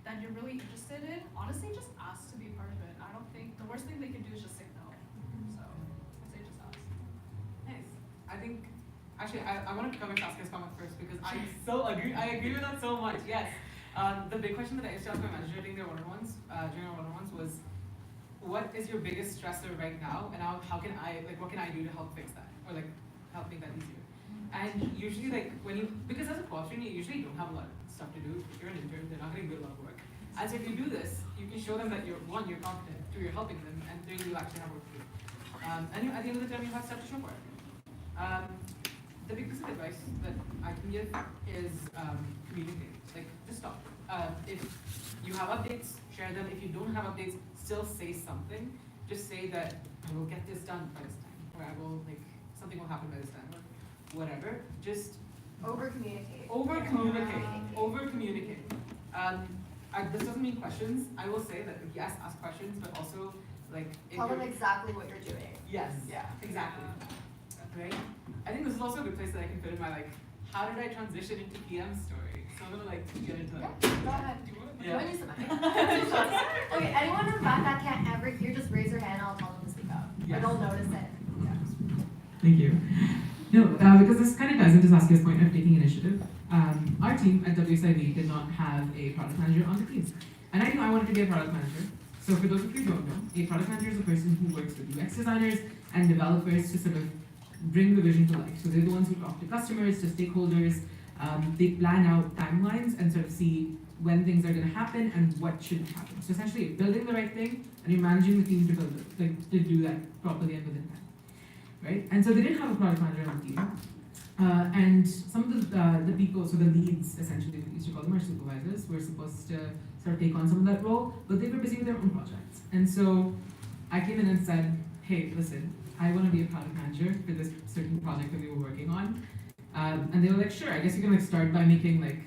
that you're really interested in, honestly, just ask to be part of it. I don't think, the worst thing they can do is just say no. So I'd say just ask. Nice. I think, actually, I want to cover Saskia's comment first because I agree with that so much, yes. The big question that I used to ask my manager during our one-on-ones was, what is your biggest stressor right now, and how can I, like, what can I do to help fix that, or like, help make that easier? And usually, like, because as a co-op student, you usually don't have a lot of stuff to do. If you're an intern, they're not going to do a lot of work. And so if you do this, you can show them that you're competent, two, you're helping them, and three, you actually have work to do. And at the end of the term, you have stuff to show for it. The big piece of advice that I can give is communicate. Like, just talk. If you have updates, share them. If you don't have updates, still say something. Just say that I will get this done by this time, or I will, like, something will happen by this time, or whatever. Just Over-communicate. Over-communicate. This doesn't mean questions. I will say that yes, ask questions, but also like Tell them exactly what you're doing. Yes. Yeah. Exactly. Right. I think this is also a good place that I can fit in my like, how did I transition into PM story? So I'm gonna like get into that. Yeah, go ahead. Yeah. Okay, anyone in the back that can't ever hear, just raise your hand. I'll tell them to speak up. Yes. Or they'll notice it. Thank you. No, because this kind of ties into Saskia's point of taking initiative. Our team at WSIB did not have a product manager on the team. And I knew I wanted to be a product manager. So for those of you who don't know, a product manager is a person who works with UX designers and developers to sort of bring the vision to life. So they're the ones who talk to customers, to stakeholders. They plan out timelines and sort of see when things are going to happen and what should happen. So essentially, building the right thing and you're managing the team to build it, like to do that properly and within time. Right? And so they didn't have a product manager on the team. And some of the people, so the leads, essentially, we used to call them our supervisors, were supposed to sort of take on some of that role, but they were busy with their own projects. And so I came in and said, hey, listen, I want to be a product manager for this certain project that we were working on. And they were like, sure, I guess you can like start by making like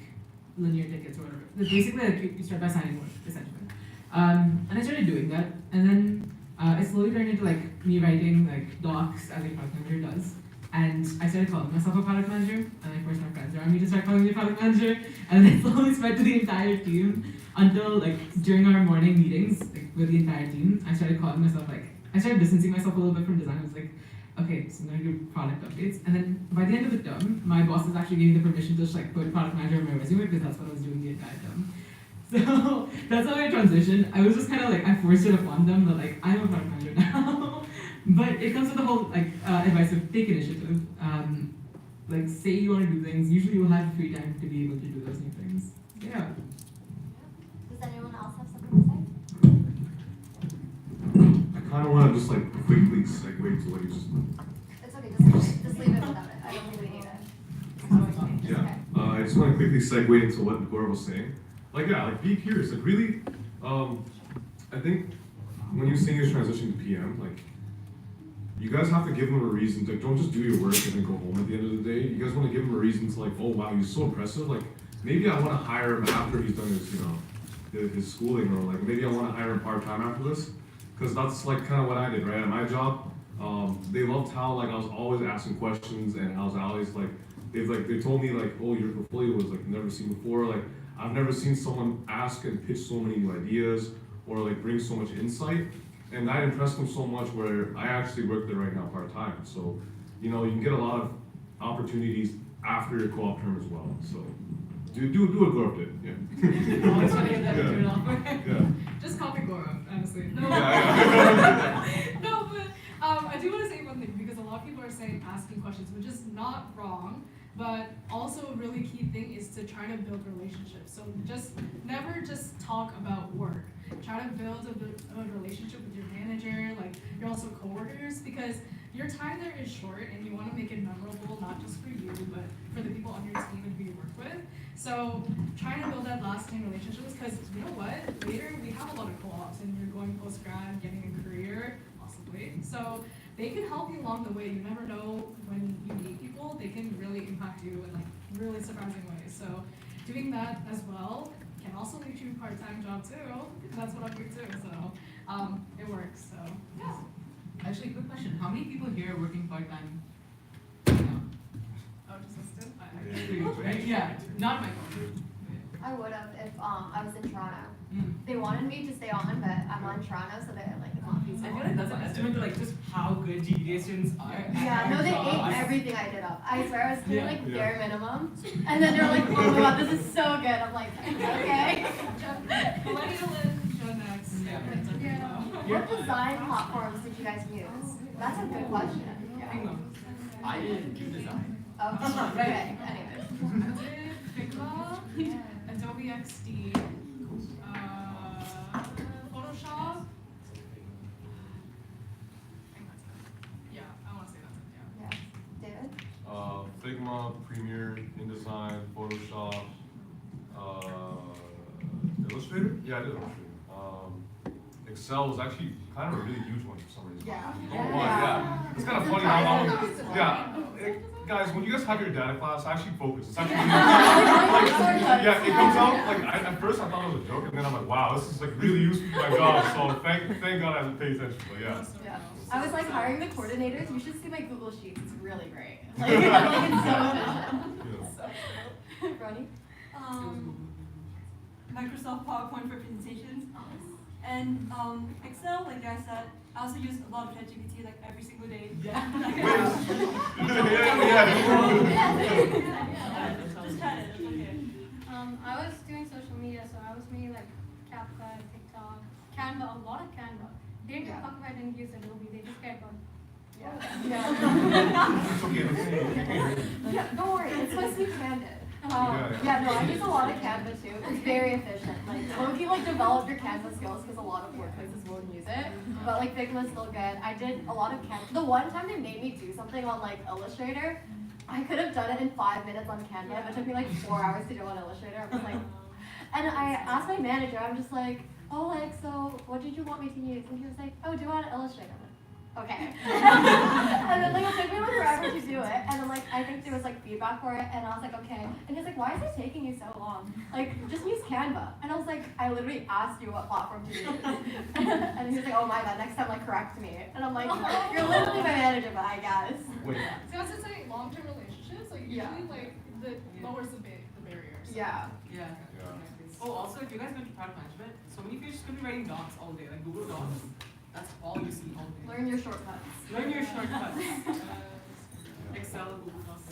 linear tickets or whatever. Basically, like, you start by signing work, essentially. And I started doing that, and then it slowly turned into like me writing like docs as a product manager does. And I started calling myself a product manager, and I forced my friends around me to start calling me a product manager, and then it slowly spread to the entire team until like during our morning meetings like, with the entire team, I started calling myself like, I started distancing myself a little bit from design. I was like, okay, so I'm gonna do product updates. And then by the end of the term, my bosses actually gave me the permission to just like put product manager on my resume because that's what I was doing the entire term. So that's how I transitioned. I was just kind of like, I forced it upon them that like, I'm a product manager now. But it comes with the whole like advice of take initiative. Like say you want to do things, usually you'll have free time to be able to do those new things. Yeah. Does anyone else have something to say? I kind of want to just like quickly segue to what you just. It's okay, just leave it without it. I don't think we need it. Yeah. I just want to quickly segue into what Gaurav was saying. Like yeah, like be curious. Like really, I think when you're saying you're transitioning to PM, like you guys have to give them a reason to don't just do your work and then go home at the end of the day. You guys want to give him a reason to like, oh wow, he's so impressive. Like maybe I want to hire him after he's done his, you know, his schooling, or like maybe I want to hire him part-time after this. Because that's like kind of what I did, right? At my job, they loved how like I was always asking questions and I was always like, they told me like, oh, your portfolio was like never seen before. Like I've never seen someone ask and pitch so many new ideas or like bring so much insight. And that impressed them so much where I actually work there right now part-time. So, you know, you can get a lot of opportunities after your co-op term as well. So do what Gaurav did, yeah. Always want to get that turn off. Yeah. Just copy Gaurav, honestly. No, Yeah. no, but I do want to say one thing, because a lot of people are saying asking questions, which is not wrong, but also a really key thing is to try to build relationships. So just never just talk about work. Try to build a relationship with your manager, like you're also coworkers, because your time there is short and you want to make it memorable, not just for you, but for the people on your team and who you work with. So trying to build that lasting relationships, because you know what, later we have a lot of co-ops and you're going post-grad, getting a career, possibly. So they can help you along the way. You never know when you meet people can really impact you in like really surprising ways. So doing that as well can also lead you a part-time job too. That's what I'm doing too. So it works. So yeah. Actually, quick question. How many people here are working part-time? Oh, just assistant. Yeah, not my phone. I would have if I was in Toronto. Mm. They wanted me to stay on, but I'm on Toronto, so they're like, it's not I feasible. feel like that's an estimate to like just how good GBDA students are. at Yeah, no, their they jobs. ate everything I did up. I swear I was doing Yeah. like bare minimum. And then they're like, oh my god, this is so good. I'm like, okay. Millennial and Gen X. Yeah. What design platforms did you guys use? That's a good question. Yeah. I did design. Oh, okay. Anyways. I did Figma, Adobe XD, Photoshop. Yeah, I want to say that's it. Yeah. David? Figma, Premiere, InDesign, Photoshop, Illustrator? Yeah, I did Illustrator. Excel was actually kind of a really huge one for some reason. Yeah. Don't know why, yeah. It's kind of funny how guys, when you guys have your data class, actually focus. It's actually yeah, it comes out like at first I thought it was a joke, and then I'm like, wow, this is like really useful for my job. So thank God I had to pay attention. But yeah. Yeah. I was like hiring the coordinators. You should see my Google Sheets. It's really great. Like it's so efficient. So, Veronique? Microsoft PowerPoint for presentations. And Excel, like I said, I also use a lot of ChatGPT like every single day. Yeah. Just try it, it's okay. I was doing social media, so I was making like CapCut, TikTok, Canva, a lot of Canva. They didn't give a fuck if I didn't use Adobe, they just cared about It's okay. Yeah, don't worry. It's supposed to be candid. Yeah, No, I use a lot of Canva too. It's very efficient. Like, low-key, like, develop your Canva skills because a lot of workplaces won't use it. But, like, Figma's still good. I did a lot of Canva. The one time they made me do something on, like, Illustrator, I could have done it in 5 minutes on Canva, but it took me, like, 4 hours to do on Illustrator. I was like, and I asked my manager, I'm just like, oh, like, so what did you want me to use? And he was like, oh, do it on Illustrator. Okay. And then like it took me like forever to do it, and then like I think there was like feedback for it, and I was like, okay. And he's like, why is it taking you so long? Like, just use Canva. And I was like, I literally asked you what platform to use. And he was like, oh my god, next time like correct me. And I'm like, you're literally my manager, but I guess. Wait. So I was to say long-term relationships, like usually like the lowers the barriers. Yeah. Yeah. Yeah. Oh, also, if you guys went to product management, so many of you just gonna be writing docs all day, like Google Docs. That's all you see all day. Learn your shortcuts. Learn your shortcuts. Excel, Google Docs.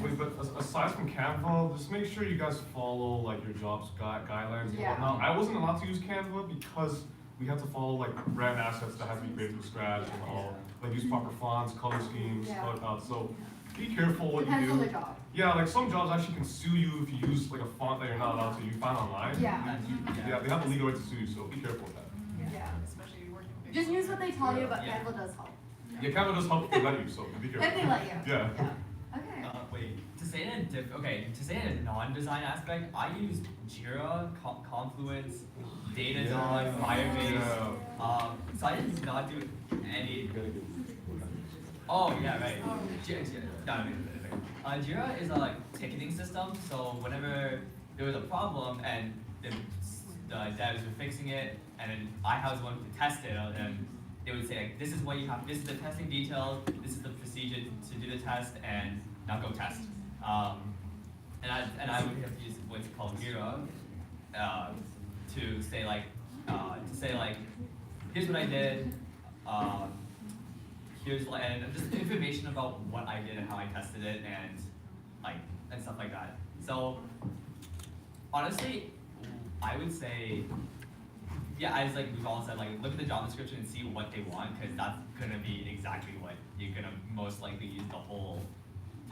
Wait, but aside from Canva, just make sure you guys follow like your job's guidelines and Yeah. whatnot. I wasn't allowed to use Canva because we had to follow like brand assets that had to be created from scratch and all, like use proper fonts, color schemes, Yeah. color palettes. So be careful what Depends you on do. the job. Yeah, like some jobs actually can sue you if you use like a font that you're not allowed to. You find online. Yeah. Yeah, they have the legal right to sue you. So be careful with that. Yeah. Especially working with Just use what they tell you, but Yeah. Canva does help. Yeah, Canva does help to let you. So be careful. If they let you. Yeah. Okay. Wait, to say in a non-design aspect, I use Jira, Confluence, Datadog, Firebase. Yeah. So I did not do any. Oh yeah, right. Jira is a like ticketing system. So whenever there was a problem and the devs were fixing it, and then I was one to test it, and they would say like, this is what you have. This is the testing details. This is the procedure to do the test, and now go test. And I would have to use what's called Jira to say like here's what I did. Here's like and just information about what I did and how I tested it and stuff like that. So honestly, I would say, yeah, as like we've all said, like look at the job description and see what they want, because that's gonna be exactly what you're gonna most likely use the whole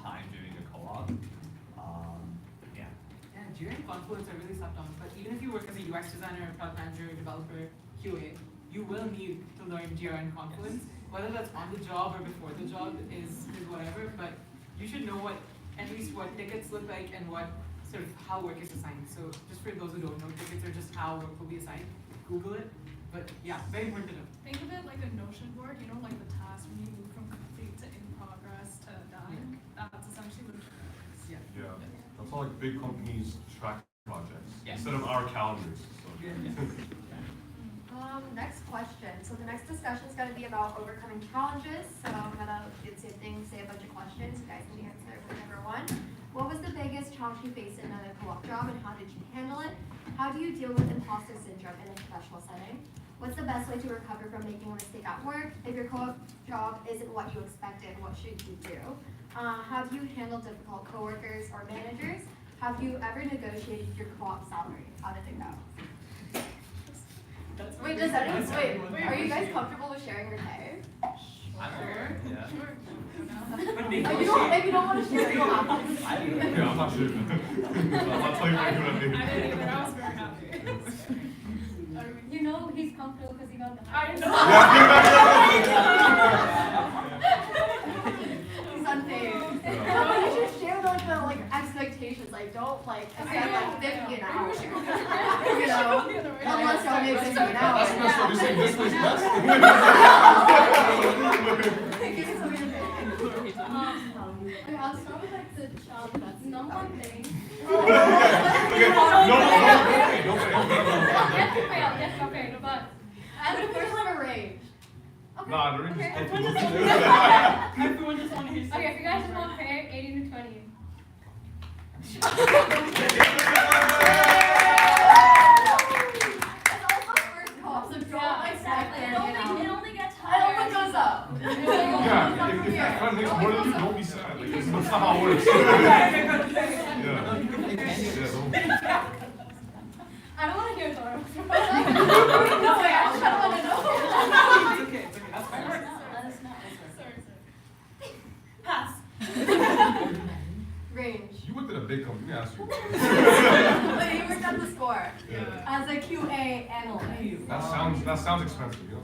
time doing a co-op. Yeah. Yeah, Jira and Confluence are really slept on, but even if you work as a UX designer, product manager, developer, QA, you will need to learn Jira and Confluence. Whether that's on the job or before the job is whatever, but you should know at least what tickets look like and what sort of how work is assigned. So just for those who don't know, tickets are just how work will be assigned. Google it, but yeah, very important to know. Think of it like a Notion board, you know, like the task when you move from complete to in progress to done. That's essentially like big companies track projects Yeah. instead of our calendars. So. Next question. So the next discussion is going to be about overcoming challenges. So I'm going to do the same thing, say a bunch of questions. You guys can answer whichever one. What was the biggest challenge you faced in a co-op job and how did you handle it? How do you deal with imposter syndrome in a professional setting? What's the best way to recover from making a mistake at work? If your co-op job isn't what you expected, what should you do? How do you handle difficult coworkers or managers? Have you ever negotiated your co-op salary? How did it go? Wait, does anyone, wait, are you guys comfortable with sharing your pay? Sure. Yeah. If you don't want to share, you don't have to. Yeah, I'm not sure. I'm not telling you what I think. I didn't either. I was very happy. You know he's comfortable because he got the I highest. know. He's unpaid. No, but you should share the expectations. Like, don't accept 50 an hour. You know, unless y'all make 50 an hour. That's messed up. You're saying this was best? Okay, I'll start with the job. That's number one thing. Okay, no pay. Yes, okay, but As a first level range. Nah, the range is everyone just want to hear. Okay, if you guys just want pay, 18 to 20. It's also first co-op, so don't expect It only gets it higher. only goes up. Yeah, if that friend makes more than you, don't be sad. Like, that's not how it works. Yeah, don't. I don't want to hear Gaurav. No way, I just kind of want to know. It's okay, that's fine. Let us know. Sorry. Pass. Range. You worked at a big company, let me ask you. Wait, you worked at theScore as a QA analyst. That sounds expensive, you know?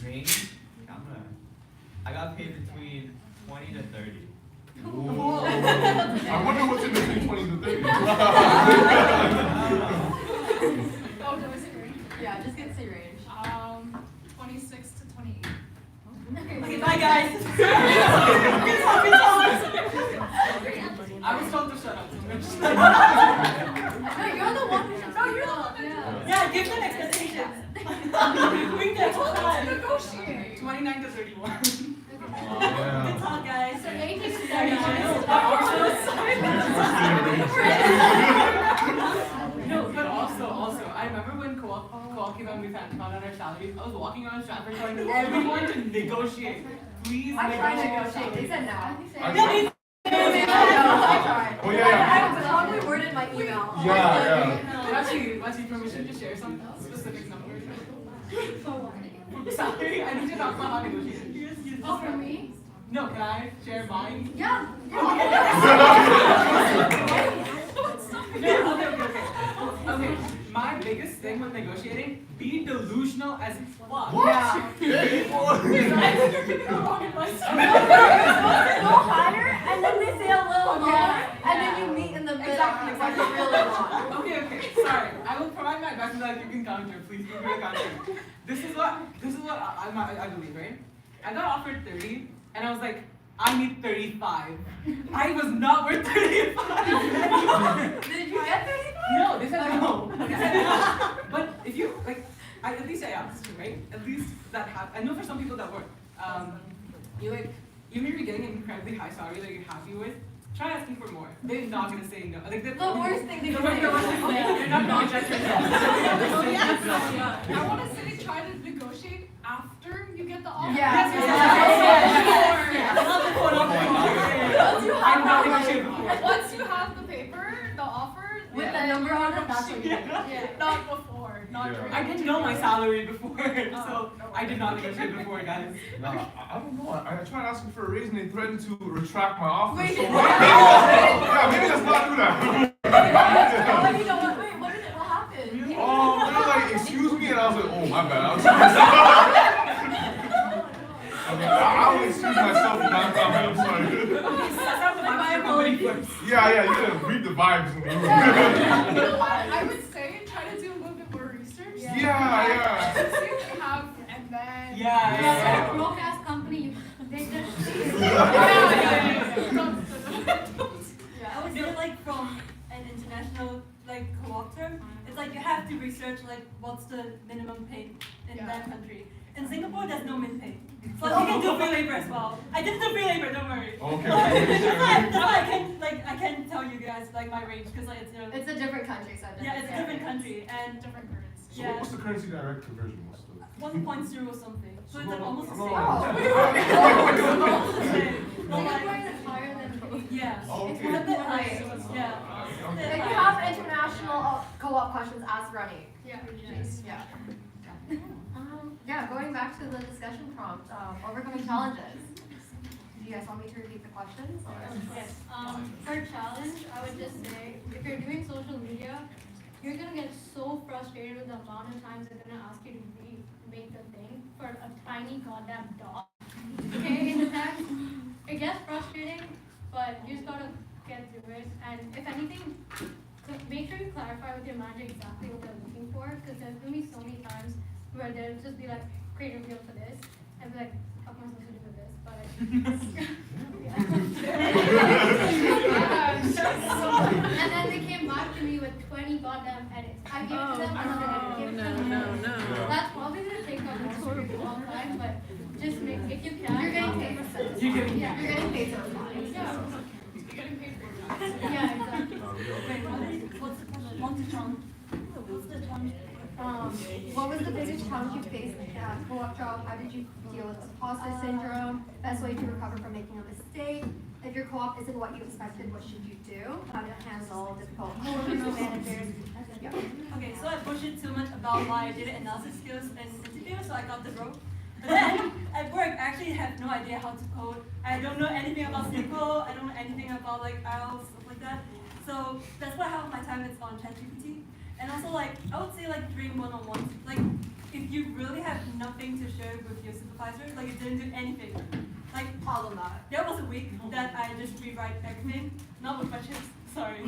Range, I got paid between 20 to 30. I wonder what's in between 20 to 30. Oh, no, is it range? Yeah, just get to say range. 26 to 28. Okay, bye guys. I was told to shut up. So I'm gonna shut up. No, you're the one who should. No, you're the one. Yeah, give them expectations. We can negotiate. 29 to 31. Yeah. Good talk, guys. So 18 to 30. No, but also, I remember when co-op came out and we found out our salaries. I was walking around Stratford telling everyone to negotiate. Please I tried to negotiate. negotiate. They said no. I tried. Oh, yeah. I wrongly worded my email. Yeah. Actually, permission to share some specific numbers. Salary, I need to talk about how negotiation. Oh, for me? No, can I share mine? Yeah. Okay, my biggest thing with negotiating, be delusional as fuck. Yeah. Hey, boy. Go higher, and then they say a little more, and then you meet in the middle. Exactly. What you really want. Okay, sorry. I will provide my best so that you can counter. Please give me a counter. This is what I believe, right? I got offered 30, and I was like, I need 35. I was not worth 35. Did you get 35? No, they said no. But if you at least I asked, right? At least that happened. I know for some people that work. You even if you're getting an incredibly high salary that you're happy with, try asking for more. They're not gonna say no. The worst thing they can say. They're not gonna reject yourself. I want to say try to negotiate after you get the offer. Yeah. I'm not negotiating before. Once you have the paper, the offer, With the number on it, that's what you get. not before, not Yeah. during. I didn't know my salary before, so I did not negotiate before, guys. Nah, I don't know. I tried asking for a raise and they threatened to retract my offer. Wait, So did yeah, maybe let's not do that. Oh, you know what? Wait, what happened? They were like, excuse me, and I was like, oh, my bad. I will excuse myself in downtown. I'm sorry. Yeah, you gotta read the vibes in the room. You know what? I would say try to do a little bit more research. Yeah. See what they have, and then. Yeah. Broke ass company, they just. free labor as well. I did the free labor, don't worry. Okay. That's why I can't tell you guys like my range because like It's a different country, so yeah, it's a different country and Different currency. So yeah. what's the currency direct conversion? What's the 1.0 something. So it's like almost the same. Oh. Singapore is higher than Yeah. Oh, It's okay. a bit higher. Yeah. If you have international co-op questions, ask Veronique. Yeah. Yeah. Yeah, going back to the discussion prompt, overcoming challenges. Do you guys want me to repeat the questions? Or? Yes. For challenge, I would just say, if you're doing social media, you're gonna get so frustrated with the amount of times they're gonna ask you to remake the thing for a tiny goddamn dot. Okay, in the text, it gets frustrating, but you just gotta get through it. And if anything, make sure you clarify with your manager exactly what they're looking for, because there's gonna be so many times where they'll just be like, create a reel for this, and be like, how am I supposed to do with this? But and then they came back to me with 20 goddamn edits. I gave to them and then I gave to them. Yeah. That's probably gonna take up most of your long time, but just make, if you can. You're getting paid for this. You're getting Yeah. You're getting paid for this. Yeah. You're getting paid for your time. Yeah, exactly. What's the challenge? What's the challenge? What was the biggest challenge you faced at co-op job? How did you deal with imposter syndrome? Best way to recover from making a mistake? If your co-op isn't what you expected, what should you do? How to handle difficult coworkers or managers? Yeah. Okay, so I bullshit too much about my data analysis skills in interview, so I got the role. But then at work, I actually have no idea how to code. I don't know anything about SQL. I don't know anything about like IELTS, stuff like that. So that's why half of my time is on ChatGPT. And also like, I would say like during one-on-ones, like if you really have nothing to share with your supervisor, like you didn't do anything. Like Tell them that. there was a week that I just rewrite everything, not with my chips, sorry.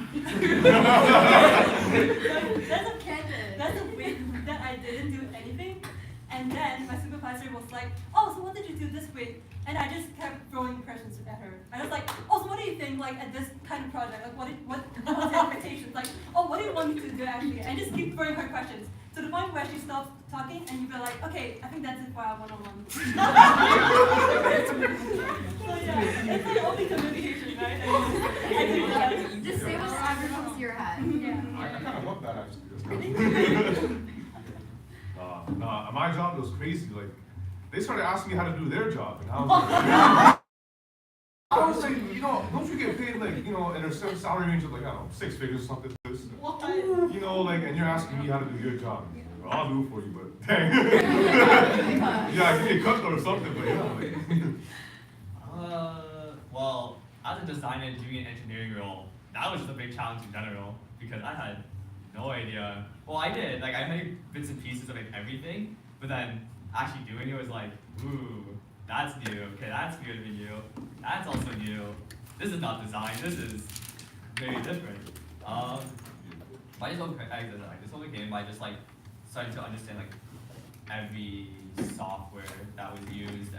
That's a week that I didn't do anything. And then my supervisor was like, oh, so what did you do this week? And I just kept throwing questions at her. I was like, oh, so what do you think like at this kind of project? Like what was your expectations? Like, oh, what do you want me to do actually? And just keep throwing her questions. To the point where she stops talking and you be like, okay, I think that's it for our one-on-one. So yeah, it's like only communication, right? I do that. Just say whatever comes to your head. Yeah. I kind of love that actually. My job was crazy. Like, they started asking me how to do their job, and I was like, you know, don't you get paid like, you know, in a certain salary range of like, I don't know, 6 figures or something? You know, like, and you're asking me how to do your job. Well, I'll do it for you, but dang. Yeah, give me a cut or something, but yeah. Like. Well, as a designer doing an engineering role, that was just a big challenge in general because I had no idea. Well, I did. Like, I made bits and pieces of like everything, but then actually doing it was like, ooh, that's new. Okay, that's weird to you. That's also new. This is not design. This is very different. I just overcame by just like starting to understand like every software that was used,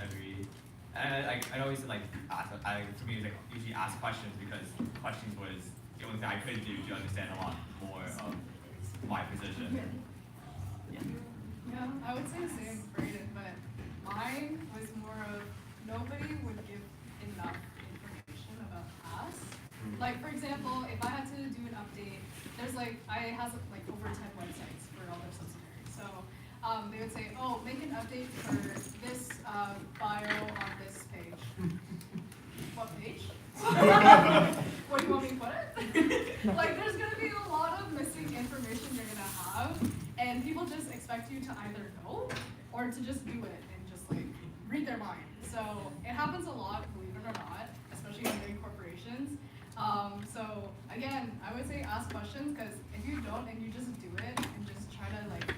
and I always like to me like usually ask questions because questions was the only thing I could do to understand a lot more of my position. Yeah, I would say the same for Aydan, but mine was more of nobody would give enough information about us. Like for example, if I had to do an update, there's like I have like over 10 websites for all their subsidiaries. So they would say, oh, make an update for this bio on this page. What page? What do you want me to put it? Like there's gonna be a lot of missing information you're gonna have, and people just expect you to either know or to just do it and just like read their mind. So it happens a lot, believe it or not, especially in big corporations. So again, I would say ask questions because if you don't and you just do it and just try to like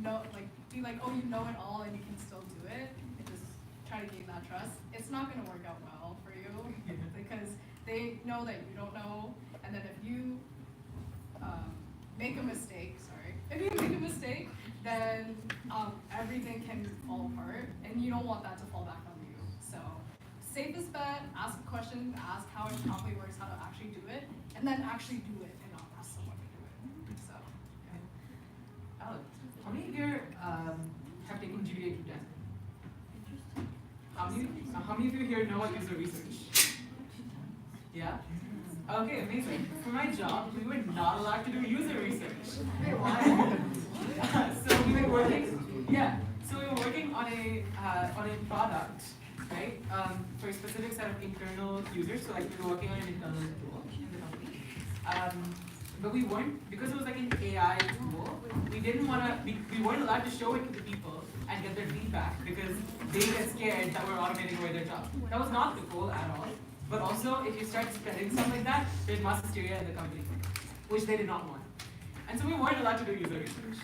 know, like be like, oh, you know it all and you can still do it and just try to gain that trust, it's not going to work out well for you because they know that you don't know, and then if you make a mistake, then everything can fall apart, and you don't want that to fall back on you. So safest bet, ask a question, ask how it probably works, how to actually do it, and then actually do it and not ask someone to do it. So, yeah. Alex, how many of you have taken GBDA 210? How how many of you here know what user research? Yeah? Okay, amazing. For my job, we were not allowed to do user research. So we were working, so we were working on a product, right? For a specific set of internal users. So like we were working on an internal tool in the company. But we weren't, because it was like an AI tool, we weren't allowed to show it to the people and get their feedback because they get scared that we're automating away their job. That was not the goal at all. But also, if you start spreading stuff like that, there's mass hysteria in the company, which they did not want. And so we weren't allowed to do user research.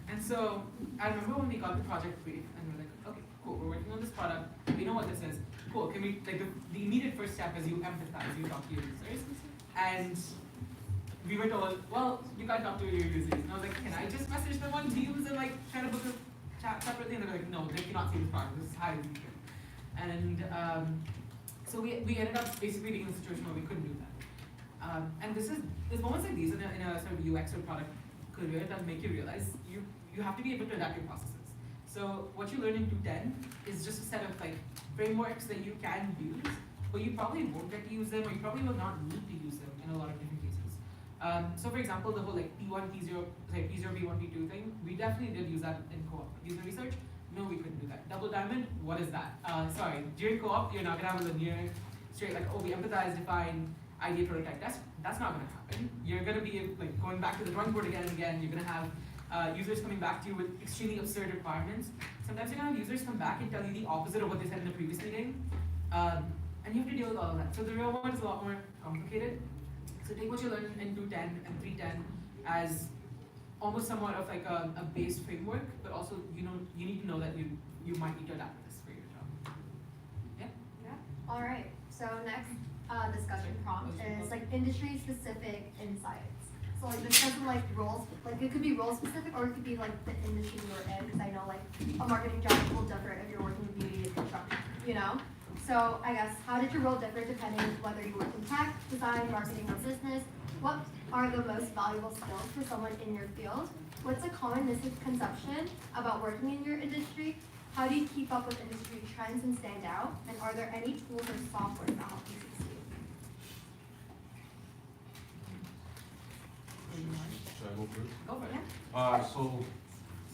And so I remember when we got the project brief, and we're like, okay, cool, we're working on this product, we know what this is. Cool, can we, like the immediate first step is you empathize, you talk to your users. And we were told, well, you can't talk to your users. And I was like, can I just message them on Teams and like try to book a chat separately? And they're like, no, they cannot see this product, this is highly secret. And so we ended up basically being in a situation where we couldn't do that. And there's moments like these in a sort of UX or product career that make you realize you have to be able to adapt your processes. So what you learn in 210 is just a set of like frameworks that you can use, but you probably won't get to use them, or you probably will not need to use them in a lot of different cases. So for example, the whole like P1, P0, P0, P1, P2 thing, we definitely did use that in co-op. User research, no, we couldn't do that. Double diamond, what is that? Sorry, during co-op, you're not gonna have a linear, straight like, oh, we empathize, define, idea, prototype. That's not gonna happen. You're gonna be like going back to the drawing board again and again. You're gonna have users coming back to you with extremely absurd requirements. Sometimes you're gonna have users come back and tell you the opposite of what they said in the previous meeting. And you have to deal with all of that. So the real world is a lot more complicated. So take what you learn in 210 and 310 as almost somewhat of like a base framework, but also you need to know that you might need to adapt this for your job. Yeah? All right, so next discussion prompt is like industry specific insights. So like this doesn't like roles, like it could be role specific or it could be like the industry you're in, because I know like a marketing job will differ if you're working in beauty and construction, you know? So I guess, how did your role differ depending whether you work in tech, design, marketing, or business? What are the most valuable skills for someone in your field? What's a common misconception about working in your industry? How do you keep up with industry trends and stand out? And are there any tools or software that help you succeed? Should I go first? Go for it. So,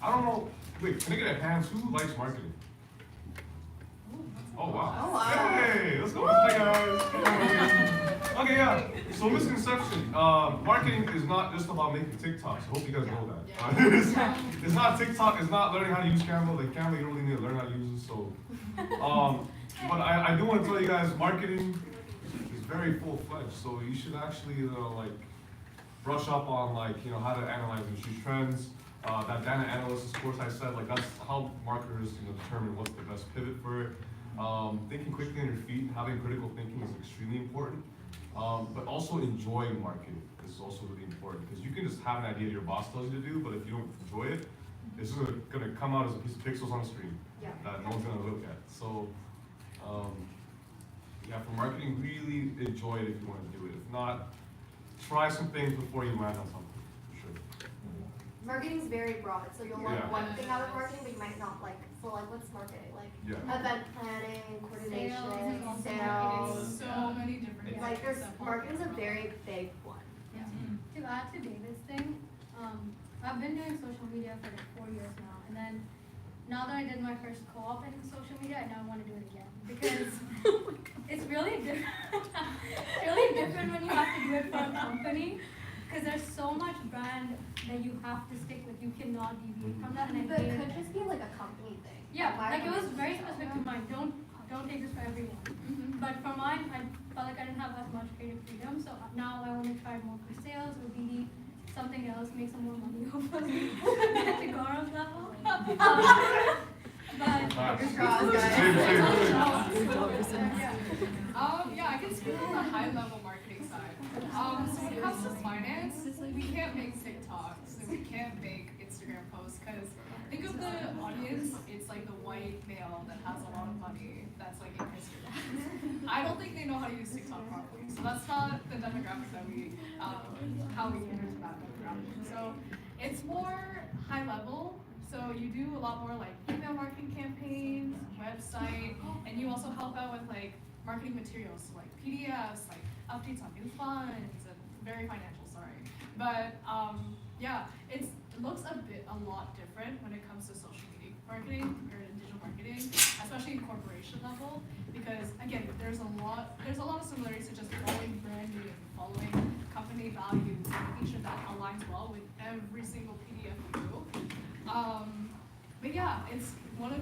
I don't know, wait, can I get a hands? Who likes marketing? Oh wow. Oh, wow. Hey, let's go. Hey guys. Okay, yeah. So misconception. Marketing is not just about making TikToks. I hope you guys know that. It's not TikTok. It's not learning how to use Canva. Like Canva, you don't really need to learn how to use it. So, but I do want to tell you guys, marketing is very full-fledged. So you should actually like brush up on like how to analyze industry trends. That data analysis course I said, like that's how marketers determine what's the best pivot for it. Thinking quickly on your feet, having critical thinking is extremely important. But also enjoying marketing is also really important, because you can just have an idea your boss tells you to do, but if you don't enjoy it, it's just gonna come out as a piece of pixels on the screen that no one's gonna look at. So, yeah, for marketing, really enjoy it if you want to do it. If not, try some things before you land on something, for sure. Marketing is very broad, so you'll like one thing out of marketing, but you might not like. So like, what's marketing? Like event planning, coordination, sales. So many different things. Like marketing's a very big one. Yeah. To add to David's thing, I've been doing social media for like 4 years now, and then now that I did my first co-op in social media, I now want to do it again because it's really different. really different when you have to do it for a company. Because there's so much brand that you have to stick with. You cannot deviate from that. And but it could just be like a company thing. Yeah, like it was very specific to mine. Don't take this for everyone. But for mine, I felt like I didn't have as much creative freedom. So now I want to try more for sales or BD, something else, make some more money hopefully get to Gaurav's level. But yeah, I can speak on the high level marketing side. So when it comes to finance, we can't make TikToks and we can't make Instagram posts because think of the audience, it's like the white male that has a lot of money that's like in Instagram. I don't think they know how to use TikTok properly. So that's not the demographic that we, how we cater to that demographic. So it's more high level. So you do a lot more like email marketing campaigns, website, and you also help out with like marketing materials, so like PDFs, like updates on new funds, and very financial, sorry. But yeah, it looks a lot different when it comes to social media marketing or digital marketing, especially in corporation level, because again, there's a lot of similarities to just following branding, following company values, and making sure that aligns well with every single PDF you do. But yeah, it's one of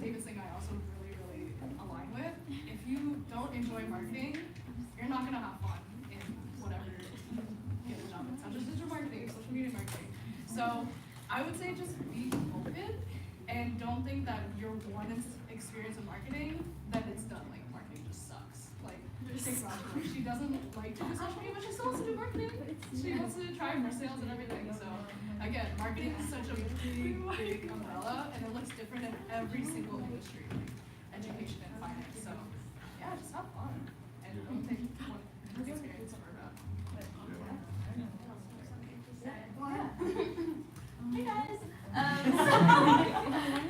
David's thing I also really align with. If you don't enjoy marketing, you're not gonna have fun in whatever you get a job in, such as digital marketing, social media marketing. So I would say just be open and don't think that your one experience in marketing, that it's done. Like marketing just sucks. Like take Roger, she doesn't like to do social media, but she still wants to do marketing. She wants to try more sales and everything. So again, marketing is such a big umbrella, and it looks different in every single industry, like education and finance. So yeah, just have fun and don't take one experience for that. Hey guys.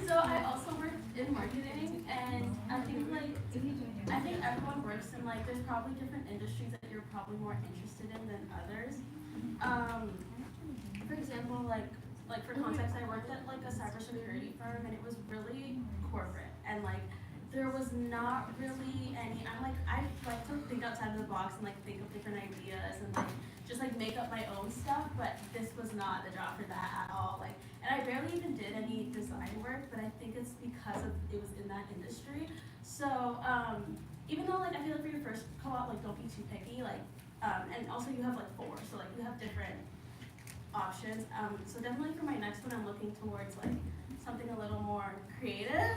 So I also work in marketing, and I think everyone works in like there's probably different industries that you're probably more interested in than others. For example, like for context, I worked at like a cybersecurity firm, and it was really corporate, and like there was not really any. I like to think outside of the box and like think of different ideas and like just like make up my own stuff, but this was not the job for that at all. Like, and I barely even did any design work, but I think it's because of it was in that industry. So even though like I feel like for your first co-op, like don't be too picky, like and also you have like 4, so like you have different options. So definitely for my next one, I'm looking towards like something a little more creative,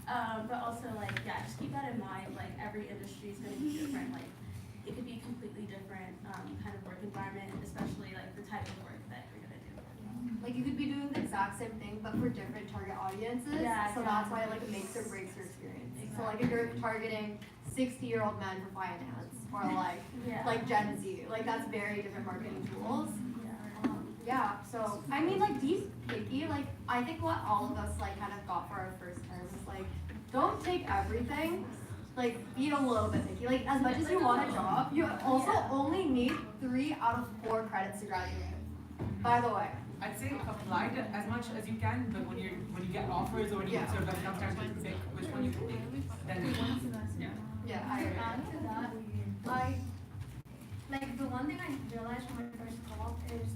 but also like yeah, just keep that in mind. Like every industry is going to be different. Like it could be completely different kind of work environment, especially like the type of work that you're gonna do. Like you could be doing the exact same thing, but for different target audiences. Yeah, so that's why like it makes or breaks your experience. Exactly. So like if you're targeting 60-year-old men for finance, or like Gen Z, like that's very different marketing tools. Yeah, so I mean like be picky, like I think what all of us like kind of got for our first term is like don't take everything, like be a little bit picky. Like as much as you want a job, you also only need 3 out of 4 credits to graduate. By the way. I'd say apply to as much as you can, but when you get offers or when you sort of like now start to pick which one you pick, then yeah, I agree. Add to that, like the one thing I realized from my first co-op is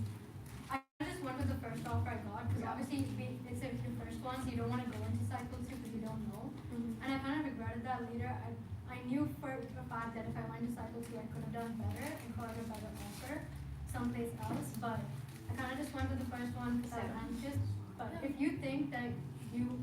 I just went with the first offer I got, because obviously it's your first one, so you don't want to go into cycle 2 because you don't know. And I kind of regretted that later. I knew for a fact that if I went to cycle 2, I could have done better and got a better offer someplace else, but I kind of just went with the first one because I'm anxious. But if you think that you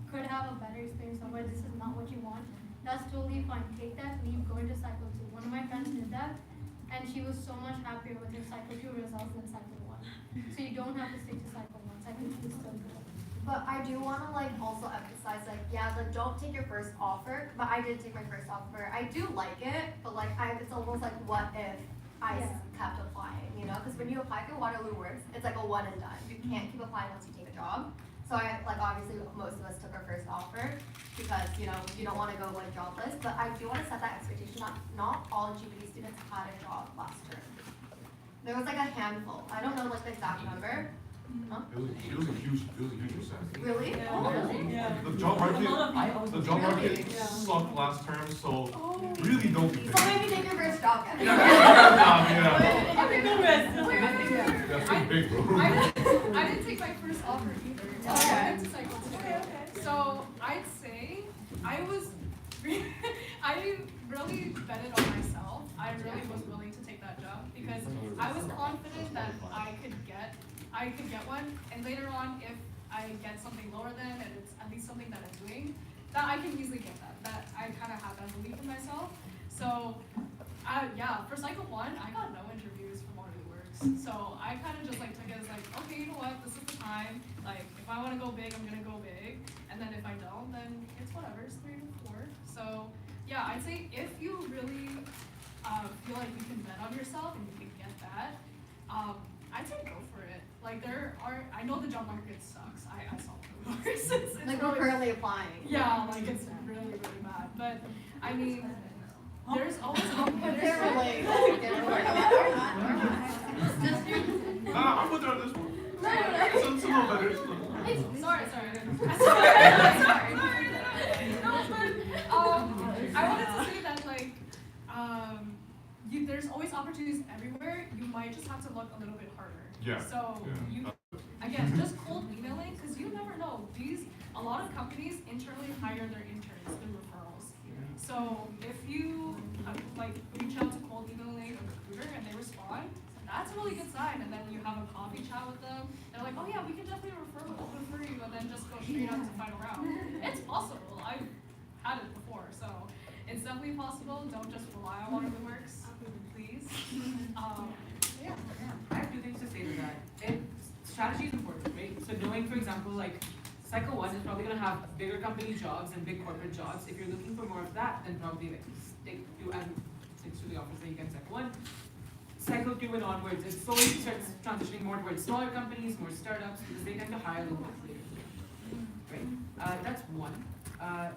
could have a better experience somewhere, this is not what you want, that's totally fine. Take that leap, go into cycle 2. One of my friends did that, and she was so much happier with her cycle 2 results than cycle 1. So you don't have to stick to cycle 1. Cycle 2 is still good. But I do want to like also emphasize like yeah, like don't take your first offer. But I did take my first offer. I do like it, but like it's almost like what if I kept applying, you know? Because when you apply for Waterloo Works, it's like a one and done. You can't keep applying once you take a job. So I like obviously most of us took our first offer because you know you don't want to go like jobless. But I do want to set that expectation that not all GBD students had a job last term. There was like a handful. I don't know like the exact number. Huh? It was a huge percentage. Really? Yeah. Oh, really? Yeah. The job market sucked last term, so really don't be picky. So maybe take your first job. That's big, bro. I didn't take my first offer either. I went to cycle 2. So I'd say I really betted on myself. I really was willing to take that job because I was confident that I could get one, and later on, if I get something lower than, and it's at least something that I'm doing, that I can easily get that. That I kind of have that belief in myself. So, yeah, for cycle 1, I got no interviews from Waterloo Works. So I kind of just like took it as like, okay, you know what, this is the time. Like, if I want to go big, I'm gonna go big, and then if I don't, then it's whatever. It's 3 to 4. So, yeah, I'd say if you really feel like you can bet on yourself and you can get that, I'd say go for it. Like I know the job market sucks. I saw it. course. It's Like we're really- currently applying. Yeah, like it's really, really bad. But I mean, there's always They're really. No, I'm putting on this one. It's a little better. It's a little better. Sorry. No, but I wanted to say that like there's always opportunities everywhere. You might just have to look a little bit harder. Yeah. So you again just cold emailing because you never know. A lot of companies internally hire their interns through referrals. So if you like reach out to cold emailing a recruiter and they respond, that's a really good sign. And then you have a coffee chat with them. They're like, oh yeah, we can definitely refer you, and then just go straight out to final round. It's possible. I've had it before, so it's definitely possible. Don't just rely on Water the Works, please. Yeah. I have two things to say to that. Strategy is important, right? So knowing, for example, like Cycle 1 is probably going to have bigger company jobs and big corporate jobs. If you're looking for more of that, then probably like stick to the office that you get Cycle 1. Cycle 2 and onwards, it slowly starts transitioning more towards smaller companies, more startups, because they tend to hire a little bit later. Right? That's one. I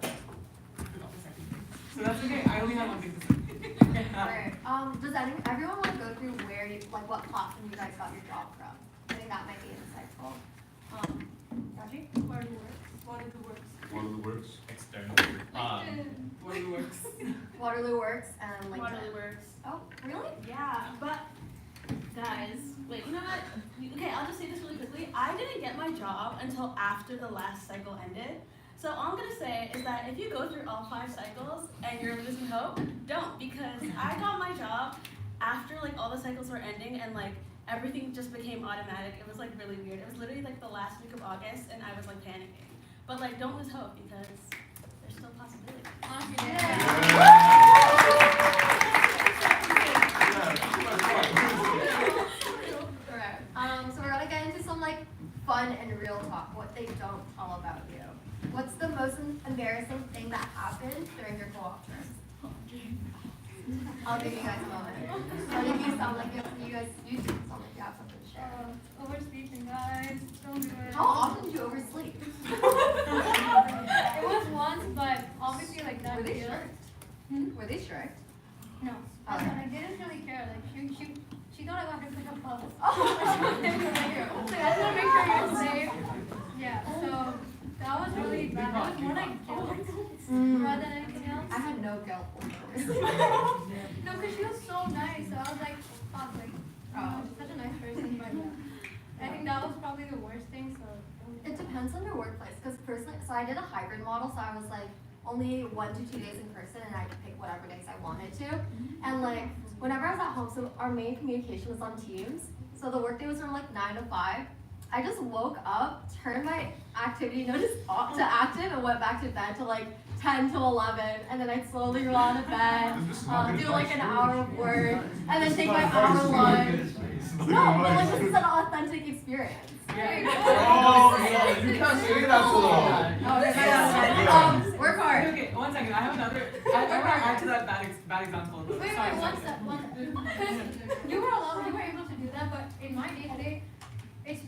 forgot the second thing. So that's okay. I only have one thing to say. Alright. Does everyone want to go through where you what platform you guys got your job from? I think that might be insightful. Raji? Waterloo Works. External. Waterloo Works. Waterloo Works and LinkedIn. Waterloo Works. Oh, really? Yeah, but guys, wait, you know what? Okay, I'll just say this really quickly. I didn't get my job until after the last cycle ended. So all I'm gonna say is that if you go through all 5 cycles and you're losing hope, don't, because I got my job after like all the cycles were ending and like everything just became automatic. It was like really weird. It was literally like the last week of August and I was like panicking. But like don't lose hope because there's still possibility. Correct. So we're gonna get into some like fun and real talk, what they don't tell about you. What's the most embarrassing thing that happened during your co-op term? I'll give you guys a moment. I'll give you sound like you two sound like you have something to share. Oversleeping, guys. Don't do it. How often do you oversleep? It was once, but obviously like that. Were they deal- strict? Were they strict? No. Oh. But I didn't really care. Like she thought I got to pick up puzzles. Oh. So I just want to make sure you're safe. Yeah. So that was really bad. That was more like guilt rather than anything else. I had no guilt. No, because she was so nice. So I was like, fuck, like, she's such a nice person. But yeah, I think that was probably the worst thing. So It depends on your workplace, because personally, so I did a hybrid model, so I was like only 1 to 2 days in person, and I could pick whatever days I wanted to. And like whenever I was at home, so our main communication was on Teams. So the workday was from like 9 to 5. I just woke up, turned my activity notice off to active, and went back to bed till like 10 to 11, and then I'd slowly roll out of bed, do like an hour of work, and then take my hour lunch. No, but like this is an authentic experience. Oh, yeah, you can't say that to them. Work hard. Okay, 1 second. I have another. I want to add to that bad example. wait, Sorry, one step. Because you were able to do that, but in my day-to-day,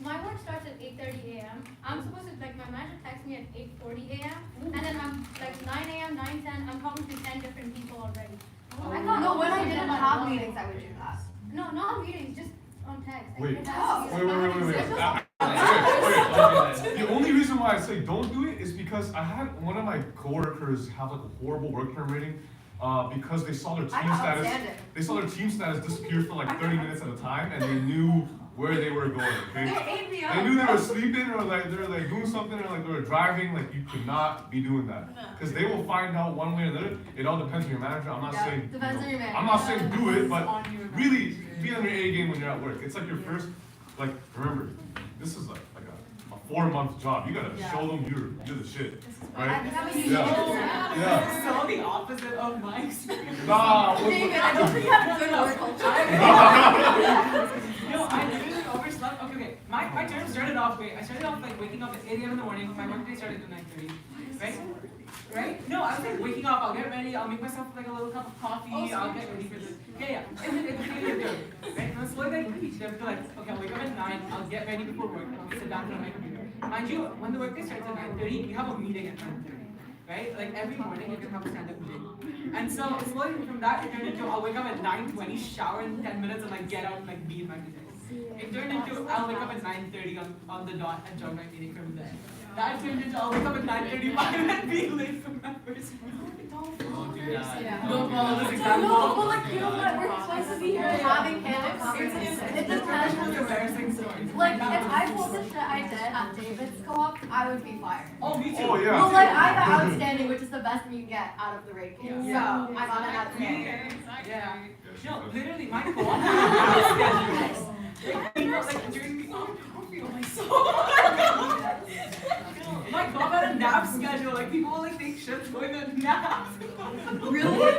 my work starts at 8:30 a.m. I'm supposed to, like, my manager texts me at 8:40 a.m. And then I'm like 9 a.m., 9:10, I'm talking to 10 different people already. No, when I didn't have meetings, I would do that. No, not meetings, just on text. Wait. It has to be Wait. like- The only reason why I say don't do it is because I had one of my coworkers have like a horrible work term rating because they saw their team status. They saw their team status disappear for like 30 minutes at a time, and they knew where they were going. Okay, they knew they were sleeping or like they were like doing something or like they were driving. Like you could not be doing that because they will find out one way or another. It all depends on your manager. I'm not saying Depends on your manager. I'm not saying do it, but really be on your A game when you're at work. It's like your first, like remember, this is like a 4-month job. You gotta show them you're the shit, right? Yeah. So the opposite of my experience. Nah. David, I don't think you have good work culture. No, I literally overslept. Okay. My term started off great. I started off like waking up at 8 a.m. in the morning. My work day started at 9:30. Right? No, I was like waking up. I'll get ready. I'll make myself like a little cup of coffee. I'll get ready for this. Yeah. And then it's really good. Right? And then slowly I teach them to like, okay, I'll wake up at 9. I'll get ready before work. And I'll sit down on my computer. mind you, when the workday starts at 9:30, we have a meeting at 9:30, right? Like every morning you can have a stand-up meeting. And so slowly from that, it turned into I'll wake up at 9:20, shower in 10 minutes, and like get out and like be in my meeting. It turned into I'll wake up at 9:30 on the dot and join my meeting from there. That turned into I'll wake up at 9:35 and be late for my first meeting. Don't do that. Don't follow this No, example. but like, you know what? We're supposed to be here having candid conversations. It depends. Embarrassing stories. Like, if I pulled the shit I did at David's co-op, I would be fired. Oh, me too. Oh, yeah. Well, like, I got outstanding, which is the best you can get out of the rate game. So, Yeah. I got it outstanding. Yeah. No, literally, my co-op had schedules. Like, people, like, during the my co-op had a nap schedule. Like, people will, like, take shifts going on naps. Really?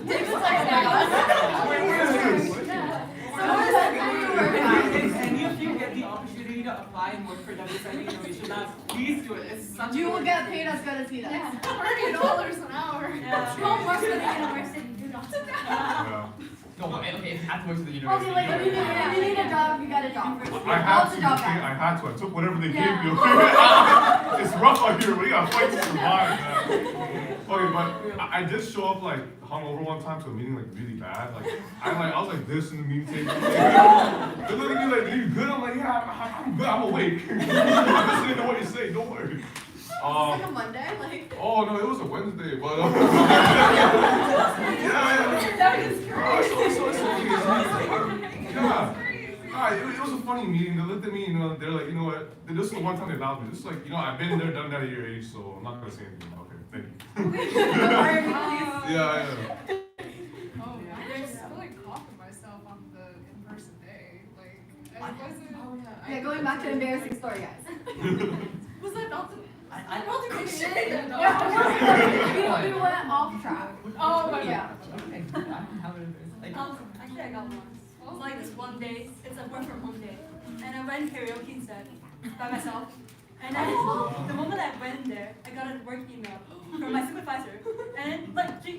David's like, oh my god. So, what is that going to work out? If any of you get the opportunity to apply and work for WSIB Innovation Labs, please do it. It's such You will get paid as good as he does. $30 an hour. Yeah. Don't work for the university, do not. Yeah. No, but okay, if you have to work for the Okay, university, like, if you need a job, you got a job. I had to. I had to. I took whatever they gave me. It's rough out here. We gotta fight to survive, man. Okay, but I did show up like hungover one time to a meeting like really bad. Like I was like this in the meeting table. They look at me like, "You good?" I'm like, "Yeah, I'm good. I'm awake. I'm listening to what you say. Don't worry." It's like a Monday, like. Oh no, it was a Wednesday, but yeah. That is crazy. It was a funny meeting. They looked at me, you know, they're like, you know what? This is the one time they allowed me. This is like, you know, I've been there, done that at your age, so I'm not gonna say anything. Okay, thank you. Yeah. Oh, I just really copied myself on the in-person day. Like, I wasn't. Yeah, going back to embarrassing story, guys. Was that not the? I don't think we should. Yeah, We went off track. Oh, my Yeah. Actually, I got one. It's like this one day, it's a work from home day, and I went karaoke instead by myself. And then the moment I went there, I got a work email from my supervisor, and then like she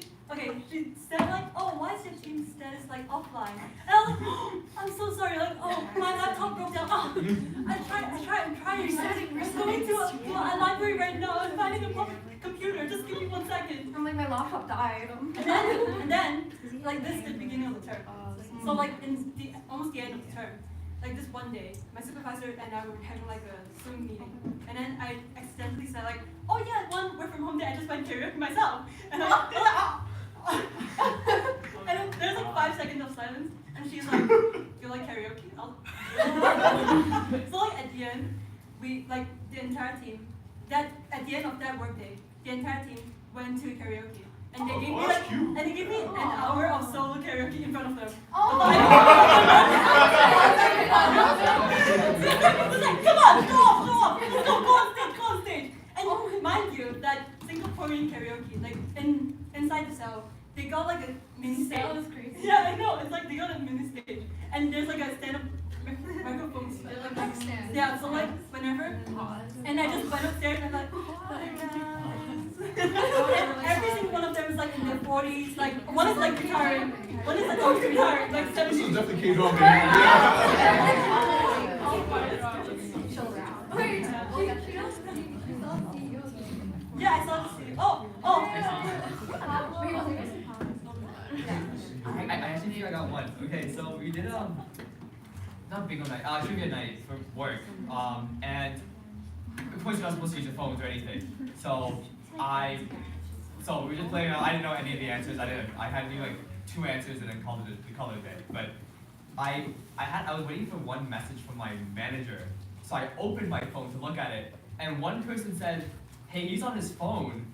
said like, oh, why is your team status like offline? And I was like, oh, I'm so sorry, like, oh, my laptop broke down. Oh, I'm trying. I'm going to a library right now. I'm finding a public computer. Just give me 1 second. I'm like, my laptop died. And then like this is the beginning of the term. So like in almost the end of the term, like this one day, my supervisor and I were having like a Zoom meeting, and then I accidentally said like, oh yeah, one work from home day, I just went karaoke myself, and I was like, oh. And then there's like 5 seconds of silence, and she's like, you like karaoke? So like at the end, we like the entire team, that at the end of that work day, the entire team went to karaoke. And they gave me like, and they gave me an hour of solo karaoke in front of them. Oh! It was like, come on, go on stage. And mind you, that Singaporean karaoke, like inside the cell, they got like a mini stage. That was crazy. Yeah, I know. It's like they got a mini stage, and there's like a stand-up microphone. Yeah, so like whenever, and I just went upstairs and like, hi guys. And every single one of them is like in their 40s. Like one is like retired, one is like retired, like 70s. This is definitely K-drama. Yeah, I saw the CD. I actually think I got one. Okay, so we did not bingo night, trivia night for work. And of course you're not supposed to use your phones or anything. So we were just playing around. I didn't know any of the answers. I had maybe like 2 answers and then called it a day. But I was waiting for one message from my manager. So I opened my phone to look at it, and one person said, "Hey, he's on his phone,"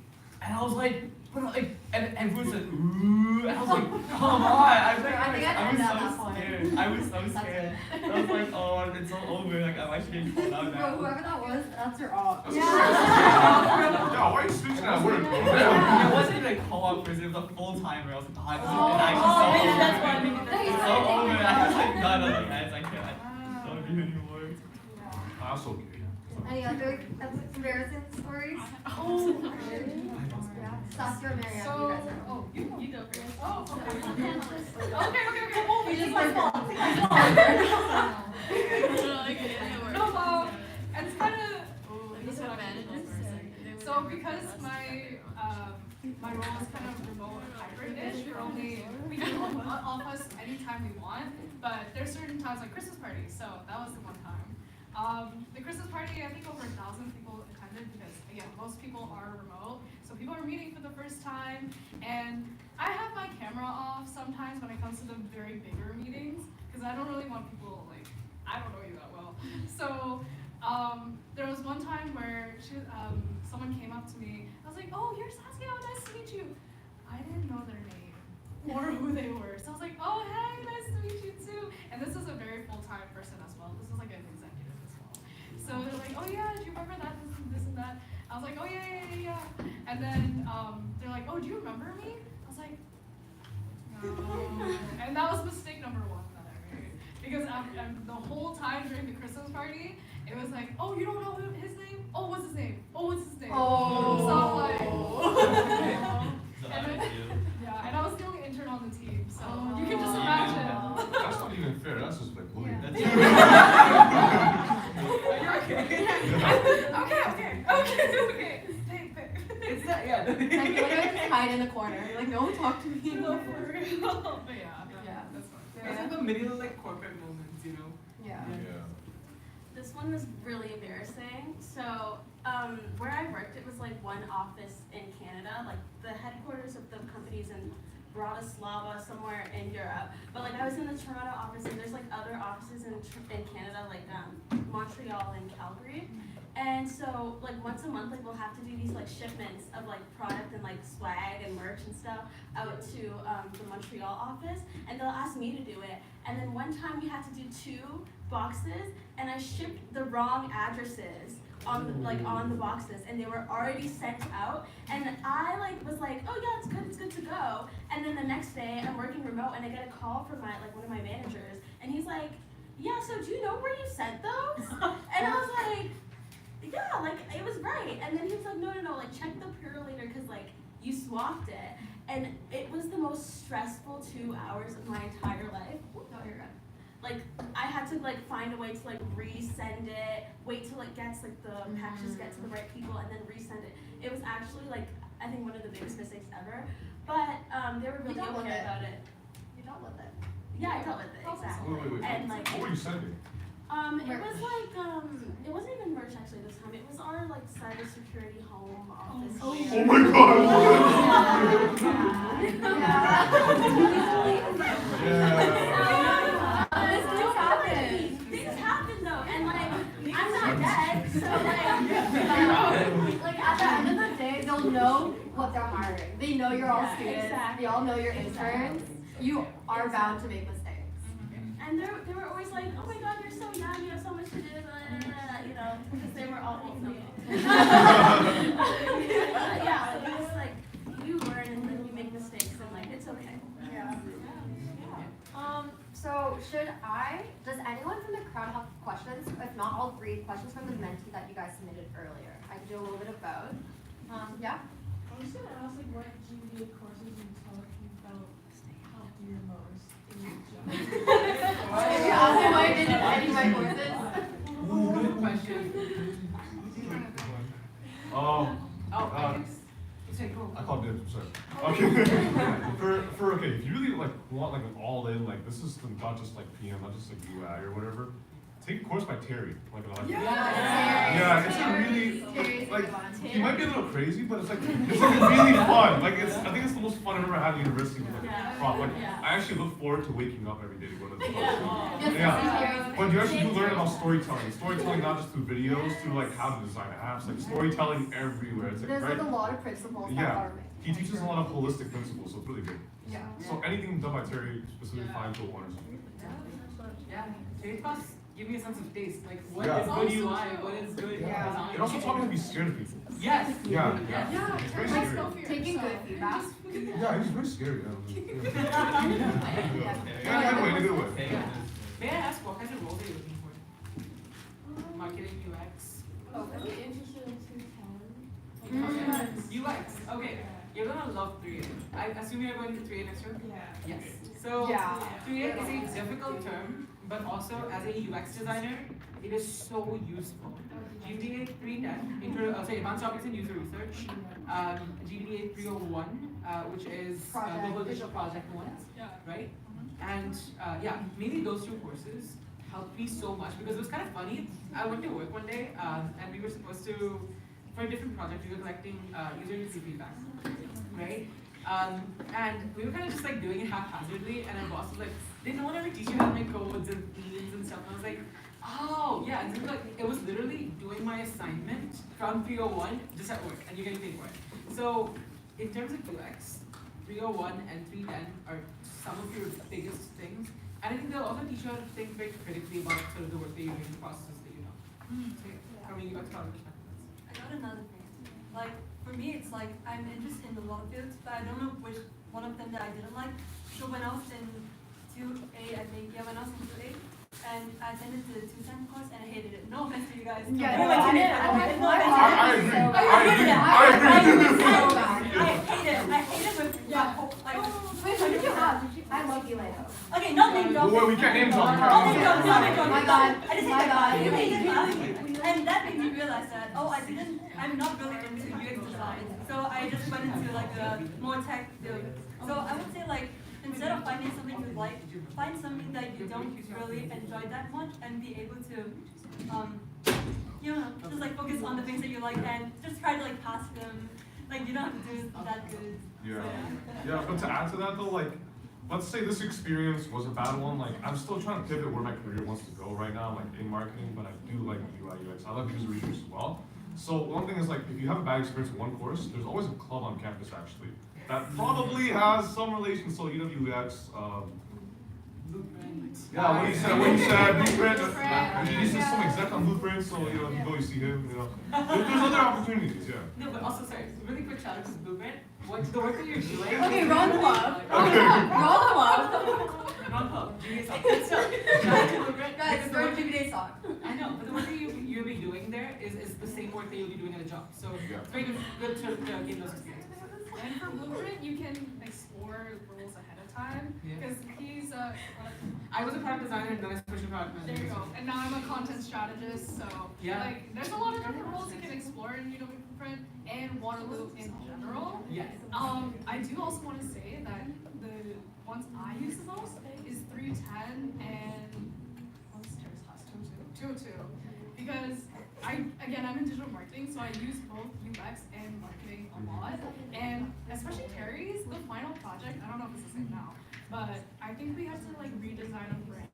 and I was like, "But like," and everyone said, "Ooh," and I was like, "Come on!" I was so scared. I was so scared. I was like, "Oh, it's all over. Like, I'm actually getting called out now." Bro, whoever that was, that's your op. Yeah, why are you switching at work? It wasn't even a co-op person, it was a full-timer. I was like, "Oh, it's actually so over. It's so over." I was like, done on the heads. I don't do anymore. That's okay. Any other embarrassing stories? Oh, yeah. Saskia or Marianne, you guys know. You go first. Oh, Panelists. okay. It's just my fault. No, it's kind because my role is kind of remote and hybrid-ish, we can go office anytime we want, but there's certain times like Christmas parties, so that was the one time. The Christmas party, I think over 1,000 people attended because, again, most people are remote, so people are meeting for the first time, and I have my camera off sometimes when it comes to the very bigger meetings, because I don't really want people, like, I don't know you that well. So, there was one time where someone came up to me. I was like, "Oh, you're Saskia. Oh, nice to meet you." I didn't know their name or who they were, so I was like, "Oh, hey, nice to meet you too." And this is a very full-time person as well. This is like an executive as well. So they're like, "Oh yeah, do you remember that? This and that." I was like, "Oh yeah." And then they're like, "Oh, do you remember me?" I was like, "No." And that was mistake number one that I made because the whole time during the Christmas party. It was like, "Oh, you don't know his name? Oh, what's his name? Oh, what's his name?" Oh. So I'm like, So and how then, did you? yeah, and I was the only intern on the team, so you can just imagine. That's not even fair. That's just like bullying. Yeah. You're okay. Okay. It's not, yeah. Like, you literally just hide in the corner. You're like, "No, talk to me." No, for real. But yeah, that's fine. It's like the middle like corporate moments, you know? Yeah. This one was really embarrassing. So, where I worked, it was like one office in Canada, like the headquarters of the companies in Bratislava, somewhere in Europe. But like I was in the Toronto office, and there's like other offices in Canada, like Montreal and Calgary. And so like once a month, like we'll have to do these like shipments of like product and like swag and merch and stuff out to the Montreal office, and they'll ask me to do it. And then one time we had to do 2 boxes, and I shipped the wrong addresses on the boxes, and they were already sent out. And I was like, "Oh yeah, it's good to go." And then the next day, I'm working remote, and I get a call from one of my managers, and he's like, "Yeah, so do you know where you sent those?" And I was like, "Yeah, like it was right." And then he was like, "No, like check the purolator because like you swapped it." And it was the most stressful 2 hours of my entire life. No, you're good. Like I had to like find a way to like resend it, wait till it gets like the packages get to the right people, and then resend it. It was actually like I think one of the biggest mistakes ever. But they were really okay about it. You dealt with it. Yeah, I dealt with it exactly. Wait. And like What were you sending? it was like it wasn't even merch actually this time. It was our like cybersecurity home office. Oh my god! Things happen though, and like I'm not dead, so Like at the end of the day, they'll know what they're hiring. They know you're all students. Exactly. They all know you're interns. You are bound to make mistakes. And they were always like, "Oh my god, you're so young, you have so much to do," you know, because they were all old. Yeah, it was like you learn and then you make mistakes and like it's okay. Yeah. So does anyone from the crowd have questions? If not, I'll read questions from the mentee that you guys submitted earlier. I can do a little bit of both. Yeah? I was gonna ask like what GBDA courses you took you felt helped you the most in your job. Did you ask me why I didn't any of my courses? Good question. I called dibs, sorry. Okay. Okay, if you really like want like an all in, like this is not just like PM, not just like UI or whatever. Take a course by Terry, like an electrical. Yeah, it's a really like he might be a little crazy, but it's like really fun. Like I think it's the most fun I've ever had at university with like prop. Like I actually look forward to waking up every day to go to the class. Yeah. But you actually do learn about storytelling. Storytelling not just through videos, through like how to design apps, like storytelling everywhere. It's like There's like a lot of principles that yeah. are He teaches a lot of holistic principles, so it's really good. Yeah. So anything done by Terry, specifically fine to one. Yeah. Terry class give me a sense of taste. Like what Yeah. is good UI, what is good design. It also taught me to be scared of people. Yes. Yeah. Yeah. It's very scary. Taking good feedback. Yeah, he's very scary. Yeah, in a good way. May I ask what kind of roles are you looking for? Marketing, UX. Okay. Interested in 210. UX. Okay. You're gonna love 3A. I assume you're going to 3A next year? Yeah. Yes. So Yeah. 3A is a difficult term but also as a UX designer, it is so useful. GBDA 310, Advanced Topics in User Research, GBDA 301, which is Global Digital Project 1, right? And yeah, mainly those two courses helped me so much because it was kind of funny. I went to work one day and we were supposed to, for a different project, we were collecting user feedback, right? And we were kind of just like doing it haphazardly, and our boss was like, "Did no one ever teach you how to make codes and themes and stuff?" And I was like, "Oh yeah," and so like it was literally doing my assignment from 301 just at work, and you're getting paid for it. So in terms of UX, 301 and 310 are some of your biggest things, and I think they'll also teach you how to think very critically about sort of the work that you're doing, the processes that you know. So yeah, coming back to our perspective. I got another thing. Like, for me, it's like I'm interested in a lot of fields, but I don't know which one of them that I didn't like. So when I was in 2A, I think, when I was in 2A, and I attended the 210 course, and I hated it. No offense to you guys. Yeah, no, I did. I hated it. I hate it with my whole, like, Wait, what did you have? I love you, Lego. okay, not name drop. Well, we can't name drop. Not name drop. My God. I just hate that. And that made me realize that, I'm not really into UX design. So I just went into like a more tech field. So I would say like, instead of finding something you like, find something that you don't really enjoy that much and be able to, just like focus on the things that you like and just try to like pass them. Like you don't have to do that good. Yeah, but to add to that though, like, let's say this experience was a bad one, like, I'm still trying to pivot where my career wants to go right now, like, in marketing, but I do like UI, UX. I like user research as well. So one thing is, like, if you have a bad experience in one course, there's always a club on campus, actually, that probably has some relation, so UX, yeah, what he said, Blueprint, he said some exec on Blueprint, so, you go, you see him, There's other opportunities, yeah. No, but also, sorry, really quick shout out to Blueprint. What's the work that you're doing? Okay, wrong club. Wrong club. GBDA Students. So, shout out to Blueprint. Guys, we're in GBDA Stock. I know, but the work that you'll be doing there is the same work that you'll be doing at a job. So it's very good to gain those experiences. And for Blueprint, you can explore roles ahead of time because he's I was a product designer and then I switched to product manager. there you go. And now I'm a content strategist, so like there's a lot of different roles you can explore in Blueprint and Waterloo in general. Yes. I do also want to say that the ones I use the most is 310 and what's Terry's class 202. Because I'm in digital marketing, so I use both UX and marketing a lot. And especially Terry's, the final project, I don't know if it's the same now, but I think we have to like redesign a brand.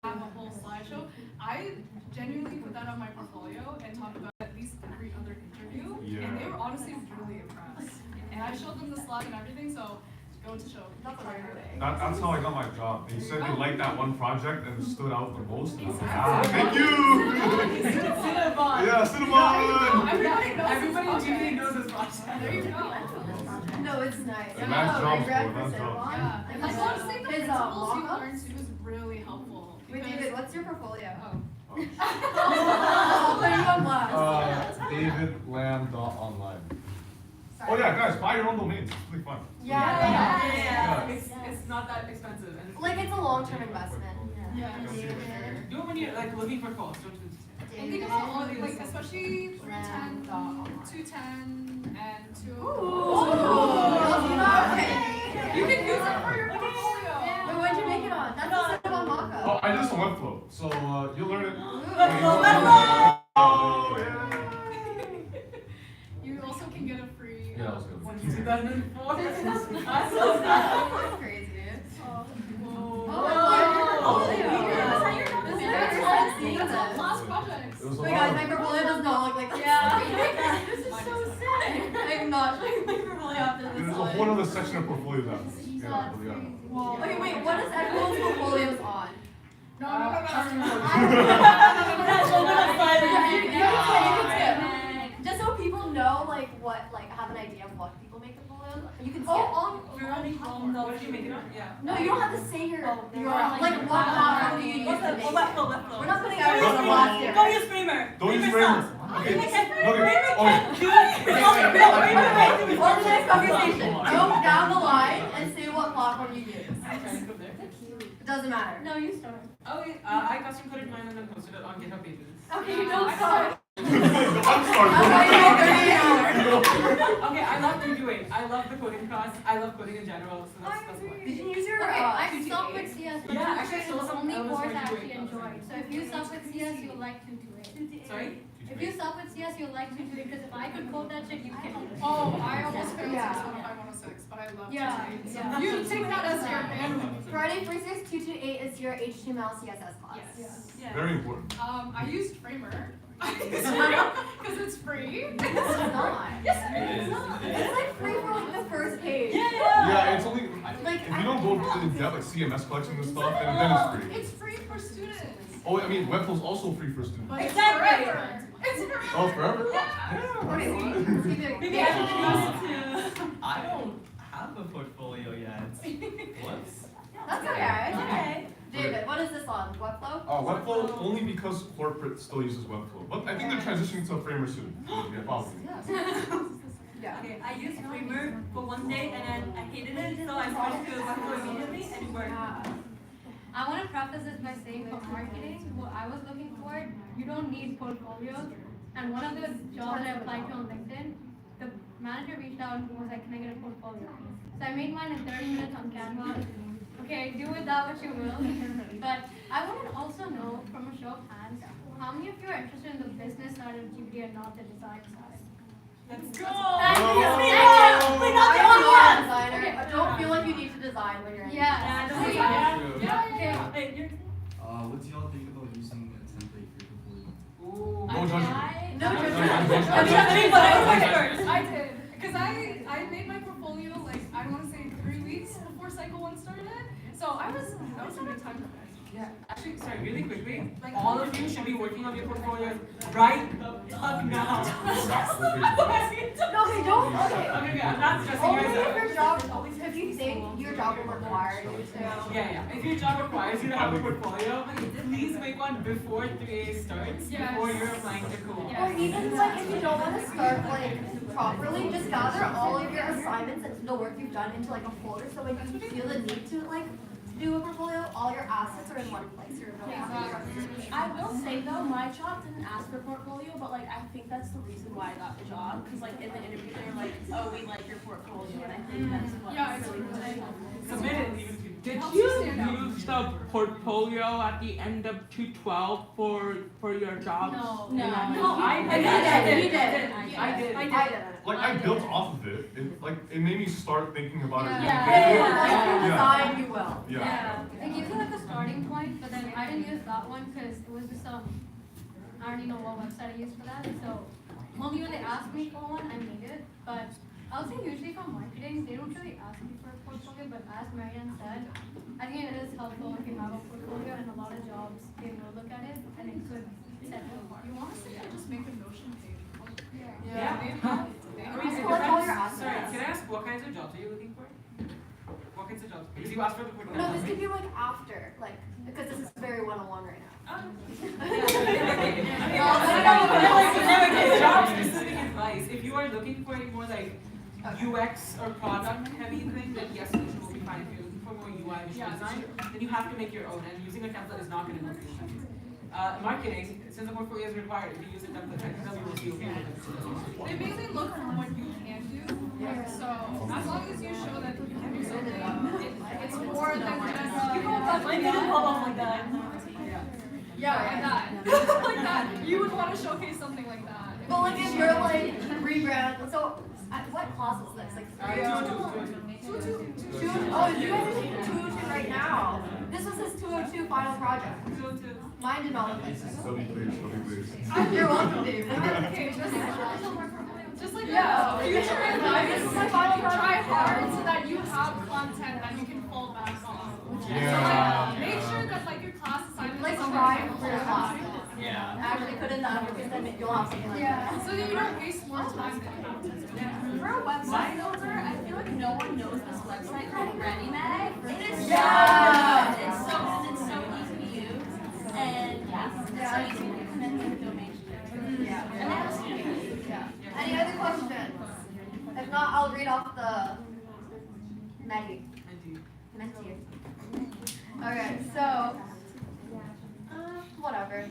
Have a whole slideshow. I genuinely put that on my portfolio and talk about at least every other interview. And they were honestly really impressed. And I showed them the slide and everything, so go to show. That's how I got my job. They said they liked that one project and it stood out the most. And I was like, thank you! Yeah, Cinnabon! Everybody in GBDA knows this project. There you go. No, it's nice. Yeah, nice job, Nice job. Yeah. And I want to say the principles you learned too is really helpful. Wait, David, what's your portfolio? Oh. I'll put you on blast. DavidLam.online. Oh yeah, guys, buy your own domains. It's really fun. Yeah. It's not that expensive. And Like it's a long-term investment. Yeah. do it when you're like looking for calls. Don't do this. And think about all like especially 310, 210, and 2. You can use it for your portfolio. Wait, when'd you make it on? That's a Cinnabon mock-up. Oh, I did some Webflow, so you'll learn it. Webflow! You also can get a free. Yeah, that was good. 2004. That's crazy. That's all class projects. Wait guys, my portfolio does not look like this. This is so sad. I'm not showing my portfolio after this. There's a whole other section of portfolios out. Okay, wait, what is everyone's portfolios on? No. Just so people know, like, have an idea of what people make portfolios. You can skip. Veronique, What did you make it on? Yeah. No, you don't have to say your like what platform do you use to make it? Webflow. We're not putting everyone on blast here. Don't use Framer. Don't use Framer. Okay. For the next conversation, go down the line and say what platform you use. Doesn't matter. No, you start. Okay, I custom coded mine and then posted it on GitHub pages. Okay, you don't start. I'm sorry. Okay, I love reviewing. I love the coding class. I love coding in general, so that's why. Did you use your Okay, I CTA? suck with CS, but Yeah, Tutoring actually, is so the some only elements course were I actually doing. enjoy. So if you suck with CS, you'll like Tutoring. Sorry? If you suck with CS, you'll like Tutoring, because if I could code that shit, you can. Oh, I almost failed Yeah. 61516, but I love Yeah, tutoring. So yeah. you take that as your bandwidth. Friday 36228 is your HTML CSS class. Yes. Very important. I used Framer. Because it's free. It's not. Yes, It is. It's like free for like the first page. Yeah, it's only, Like, if you don't go in depth, like CMS collection and stuff, then it's free. It's free for students. Oh, I mean, Webflow's also free for students. But it's Exactly. forever. It's forever. Oh, forever? Okay, let's keep it. Maybe I should introduce it to. I don't have a portfolio yet. Whoops. That's okay. It's okay. David, what is this on? Webflow? Webflow only because corporate still uses Webflow. But I think they're transitioning to a Framer soon. Yeah, probably. Yeah. Okay, I used Framer for one day and then I hated it, so I switched to Webflow immediately and it worked. I want to preface this by saying for marketing, what I was looking for, you don't need portfolios. And one of the jobs I applied to on LinkedIn, the manager reached out and was like, can I get a portfolio? So I made mine in 30 minutes on Canva. Okay, do with that what you will. But I want to also know from a show of hands, how many of you are interested in the business side of GBDA and not the design side? Let's go! Thank you. We're not the only I'm ones! not a designer. I don't feel like you need to design when you're in. Yeah, don't see, design. yeah, Hey, you're. What do y'all think about using a template for your portfolio? Ooh. No judgment. No judgment. I did. Because I made my portfolio like, I want to say 3 weeks before cycle 1 started. So I was a good time for that. Yeah, actually, sorry, really quickly, like all of you should be working on your portfolios right the fuck now. No, they don't. Okay. Okay, I'm not stressing Only you if guys out. your job, if you think your job will require you to. Yeah. If your job requires you to have a portfolio, please make one before 3A starts, before you're applying to co-op. Or even like if you don't want to start like properly, just gather all of your assignments and the work you've done into like a folder. So when you feel the need to like do a portfolio, all your assets are in one place. I will say though, my job didn't ask for portfolio, but like I think that's the reason why I got the job. Because like in the interview they're like, oh, we like your portfolio, and I think that's what. Yeah, it's Submit it even. Did you use the portfolio at the end of 212 for your jobs? No, I did. Like I built off of it. It made me start thinking about it. Yeah. Design, you will. Yeah. It gives you like a starting point, but then I didn't use that one because it was just I don't even know what website I used for that. So only when they asked me for one, I made it. But I would say usually for marketing, they don't really ask me for a portfolio, but as Marianne said, I think it is helpful if you have a portfolio and a lot of jobs, they will look at it and it could set you apart. You honestly could just make a Notion page. Yeah. They I have mean, it Collect all your depends. assets. Sorry, can I ask what kinds of jobs are you looking for? What kinds of jobs? Because you asked for the portfolio. No, this could be like after, like because this is very one-on-one right now. Job specific advice. If you are looking for a more like UX or product heavy thing, then yes, Notion will be fine. If you're looking for more UI visual design, then you have to make your own, and using a template is not going to work for you. Marketing, since the portfolio is required, if you use a template, I think that we will be okay with it. They mainly look for what you can do. So as long as you show that you can do something, it's more than just Why did it pop up like that? Yeah, like that. Like that. You would want to showcase something like that. But like if you're like rebrand, so what class is this? Like 202. Oh, you guys are taking 202 right now. This was his 202 final project. Mine did not look like this. So be please. You're welcome, David. Okay, just like Yeah. future advice. This is my final Try project. hard so that you have content that you can fall back on. Yeah. So like, make sure that like your class assignments Like are try for your class. Yeah. Actually put in the other because then you'll have something like that. so that you don't waste more time than you have to. For a website builder, I feel like no one knows this website called ReadyMag. It is Yeah. it's so easy to use, and it's so easy to connect with domain names. Yeah. And they have students. Yeah. Any other questions? If not, I'll read off the menu. Menu. Okay, so, whatever.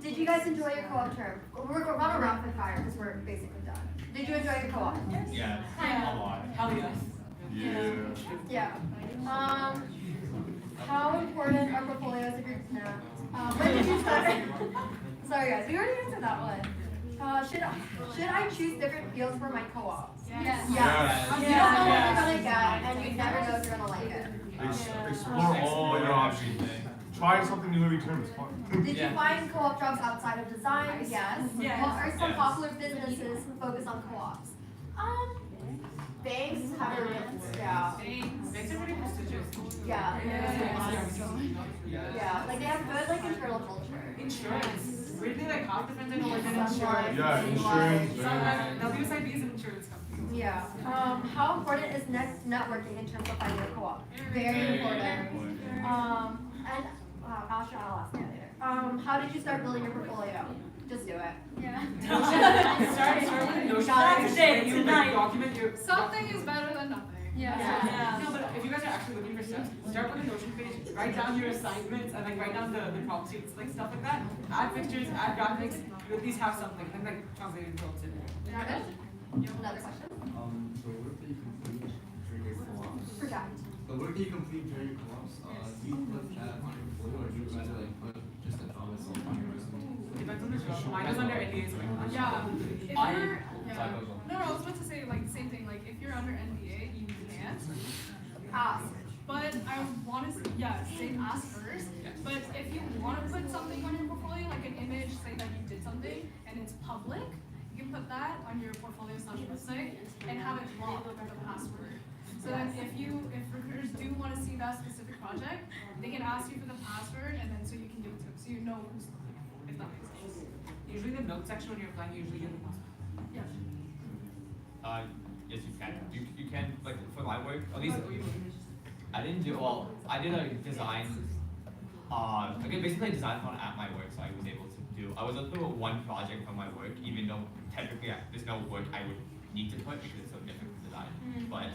Did you guys enjoy your co-op term? We're on a rapid fire because we're basically done. Did you enjoy your co-op? Yeah, a lot. Hell yes. Yeah. How important are portfolios if you're when did you start? Sorry guys, we already answered that one. Should I choose different fields for my co-op? Yes. Yeah. You don't know what you're gonna get, and you never know if you're gonna like it. Explore all your options. Try something new every term, it's fun. Did you find co-op jobs outside of design? Yes. Yes. What are some popular businesses who focus on co-ops? Banks have a yeah. Banks are pretty prestigious. Yeah. Yeah. Like they have good like internal culture. Insurance. Weirdly, like half the friends I know work in insurance. Yeah, insurance. WSIB is an insurance company. Yeah. How important is networking in terms of finding a co-op? Very important. And wow, I'll ask you later. How did you start building your portfolio? Just do it. Yeah. Start with a notion that you like document your. Something is better than nothing. Yeah. No, but if you guys are actually looking for steps, start with a Notion page, write down your assignments, and like write down the problem sheets, like stuff like that. Add pictures, add graphics. You at least have something, and then like translate it into it. Another question? The work that you complete during your co-ops. Project. The work that you complete during your co-ops, do you put that on your portfolio, or do you rather like put just a job itself on your resume? Depends on the job. Mine is under NDA, so like. Yeah. If I- you're, Sorry, go. no, I was about to say like same thing. Like if you're under NDA, you can't. Ask. But I want to, say ask first. But if you want to put something on your portfolio, like an image, say that you did something and it's public, you can put that on your portfolio/website and have it locked with a password. So then if recruiters do want to see that specific project, they can ask you for the password and then so you can give it to them, so you know who's looking, if that makes sense. Usually the note section when you're applying, you usually get the password. Yeah. Yes, you can. You can, like, for my work, at least, I didn't do, well, I did a design, basically a design fund at my work, so I was able to do, I was looking for one project from my work, even though technically there's no work I would need to put because it's so different from design. But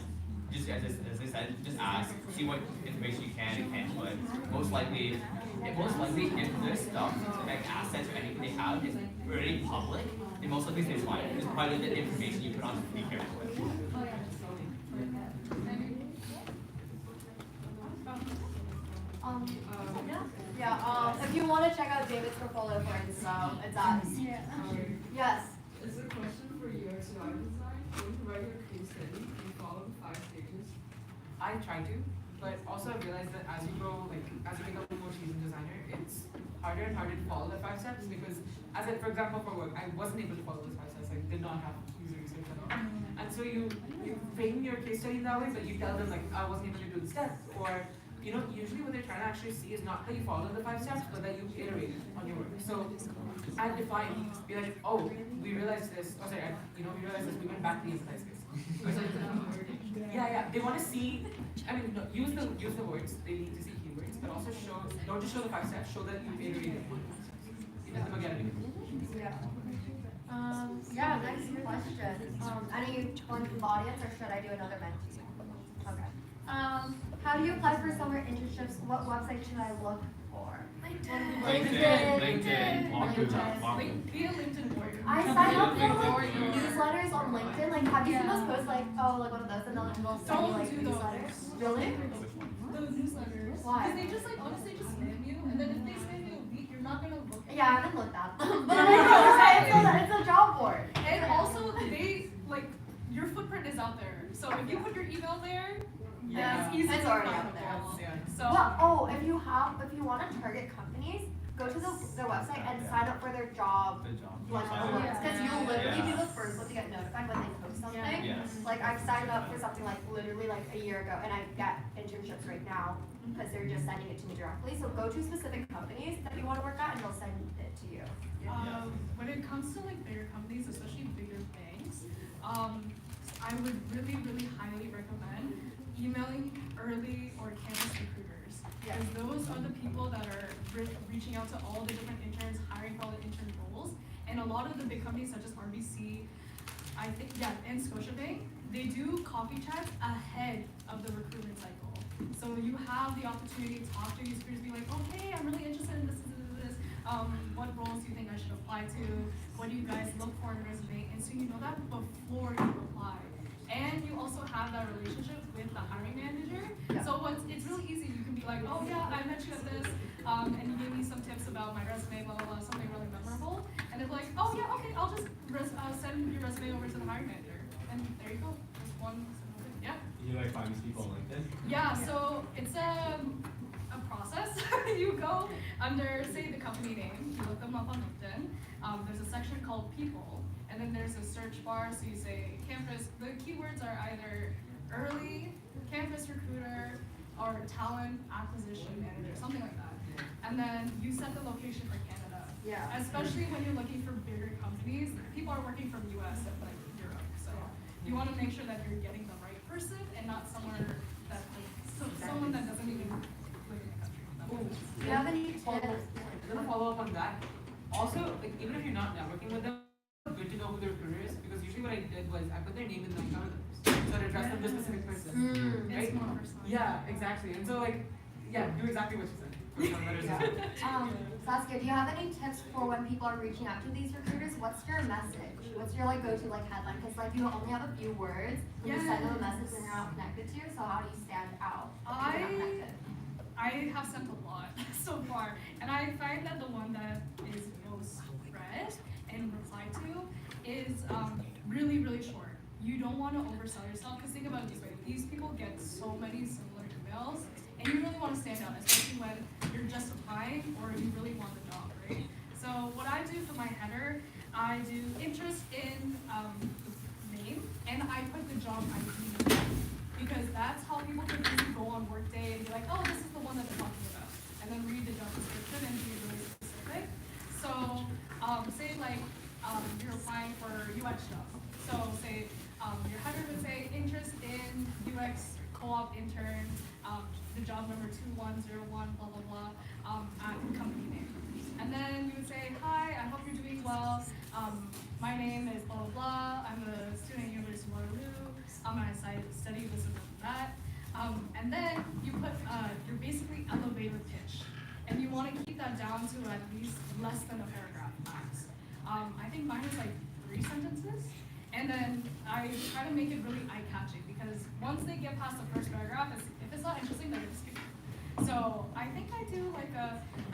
just as I said, just ask, see what information you can and can't put. Most likely, if this stuff, like assets or anything they have is already public, then most likely it's fine. Just probably the information you put on to be careful with. If you want to check out David's portfolio for info, it's at. Yes. It's a question for UX UI design. When you write your case study, you follow the 5 stages. I try to, but also I realized that as you grow, like as you become a more seasoned designer, it's harder and harder to follow the 5 steps because, for example, for work, I wasn't able to follow those 5 steps. I did not have user research at all. And so you frame your case study in that way, but you tell them like I wasn't able to do the step, or usually what they're trying to actually see is not that you follow the 5 steps, but that you iterate on your work. So at define, be like, oh, we realized this. Oh, sorry, we realized this. We went back to the inside space. Yeah. They want to see. I mean, no, use the words. They need to see keywords, but also don't just show the 5 steps. Show that you iterated on the 5 steps. Let them get it. Next question. Anyone from the audience, or should I do another mentee? Okay. How do you apply for summer internships? What website should I look for? LinkedIn. Be a LinkedIn warrior. I sign up for newsletters on LinkedIn. like, have you seen those posts, like, oh, like one of those, and they'll send you, like, newsletters? Really? Those newsletters. Why? Because they just, like, honestly just spam you, and then if they spam you a week, you're not gonna look at it. Yeah, I haven't looked at them. But it's a job board. And also, they, like, your footprint is out there. So if you put your email there, Yeah, it's easy it's to already find out there. So, Well, if you want to target companies, go to their website and sign up for their job, like, alerts. Because you'll literally be the first one to get notified when they post something. Yes. Like, I've signed up for something like literally like a year ago, and I get internships right now because they're just sending it to me directly. So go to specific companies that you want to work at, and they'll send it to you. when it comes to like bigger companies, especially bigger banks, I would really, really highly recommend emailing early or campus recruiters. Because those are the people that are reaching out to all the different interns, hiring for all the intern roles. And a lot of the big companies such as RBC, I think, and Scotiabank, they do coffee chats ahead of the recruitment cycle. So you have the opportunity to talk to these recruiters, be like, oh hey, I'm really interested in this. What roles do you think I should apply to? What do you guys look for in a resume? And so you know that before you apply. And you also have that relationship with the hiring manager. Yeah. So it's really easy. You can be like, oh yeah, I met you at this, and you gave me some tips about my resume, blah, blah, blah, something really memorable. And they're like, oh yeah, okay, I'll just send your resume over to the hiring manager. And there you go. Just one simple thing. Yeah. You like find these people on LinkedIn? Yeah, so it's a process. You go under, say, the company name, you look them up on LinkedIn. There's a section called people, and then there's a search bar, so you say campus. The keywords are either early, campus recruiter, or talent acquisition manager, something like that. And then you set the location for Canada. Yeah. Especially when you're looking for bigger companies, people are working from US and like Europe, so you want to make sure that you're getting the right person and not somewhere that someone that doesn't even live in the country. Do you have any tips? To follow up on that, also, like, even if you're not networking with them, it's good to know who the recruiter is, because usually what I did was I put their name in the algorithms, so to address them to a specific person, right? It's more personal. Yeah, exactly. And so, like, yeah, do exactly what you said. Saskia, do you have any tips for when people are reaching out to these recruiters? What's your message? What's your like go-to like headline? Because like you only have a few words when you send them a message and you're not connected to. So how do you stand out? If you're not connected? I have sent a lot so far, and I find that the one that is most read and replied to is really, really short. You don't want to oversell yourself, because think about it this way, these people get so many similar emails, and you really want to stand out, especially when you're just applying or you really want the job, right? So what I do for my header, I do interest in the name, and I put the job ID, because that's how people can easily go on Workday and be like, oh, this is the one that they're talking about, and then read the job description and be really specific. So say like you're applying for UX stuff. So say your header would say interest in UX Co-op Intern, the job number 2101, blah, blah, blah, at company name. And then you would say, hi, I hope you're doing well. My name is blah, blah, blah. I'm a student at University of Waterloo. I study this and that. And then you put your basically elevator pitch. And you want to keep that down to at least less than a paragraph max. I think mine is like 3 sentences. And then I try to make it really eye-catching, because once they get past the first paragraph, if it's not interesting, they're gonna skip it. So I think I do like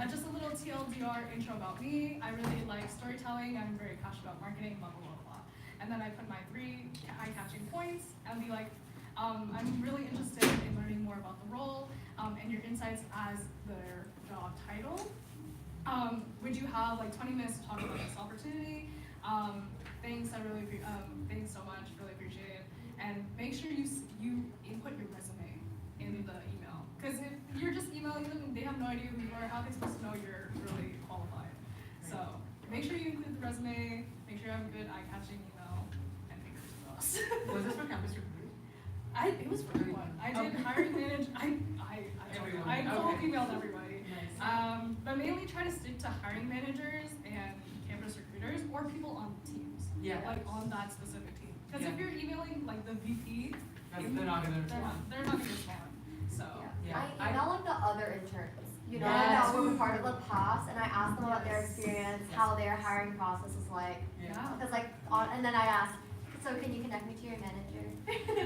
just a little TLDR intro about me. I really like storytelling. I'm very passionate about marketing, blah, blah, blah, blah. And then I put my 3 eye-catching points and be like, I'm really interested in learning more about the role and your insights as their job title. Would you have like 20 minutes to talk about this opportunity? Thanks so much, really appreciate it. And make sure you input your resume in the email. Because if you're just emailing them and they have no idea who you are, how are they supposed to know you're really qualified? So make sure you include the resume, make sure you have a good eye-catching email, and fingers crossed. Was this for campus recruiters? It was for everyone. I did hiring manager. I cold emailed everybody. Nice. But mainly try to stick to hiring managers and campus recruiters or people on teams. Yeah. Like on that specific team. Because if you're emailing like the VP, they're not gonna respond. They're not gonna respond. So I email like the other interns. You know, Yes. that were part of the past, and I asked them about their experience, how their hiring process is like. Yeah. Because like, and then I asked, so can you connect me to your manager?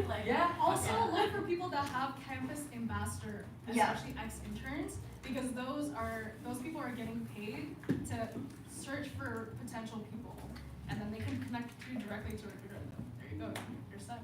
Like, also look for people that have campus ambassador, especially ex-interns, because those people are getting paid to search for potential people, and then they can connect you directly to a recruiter. There you go, you're set.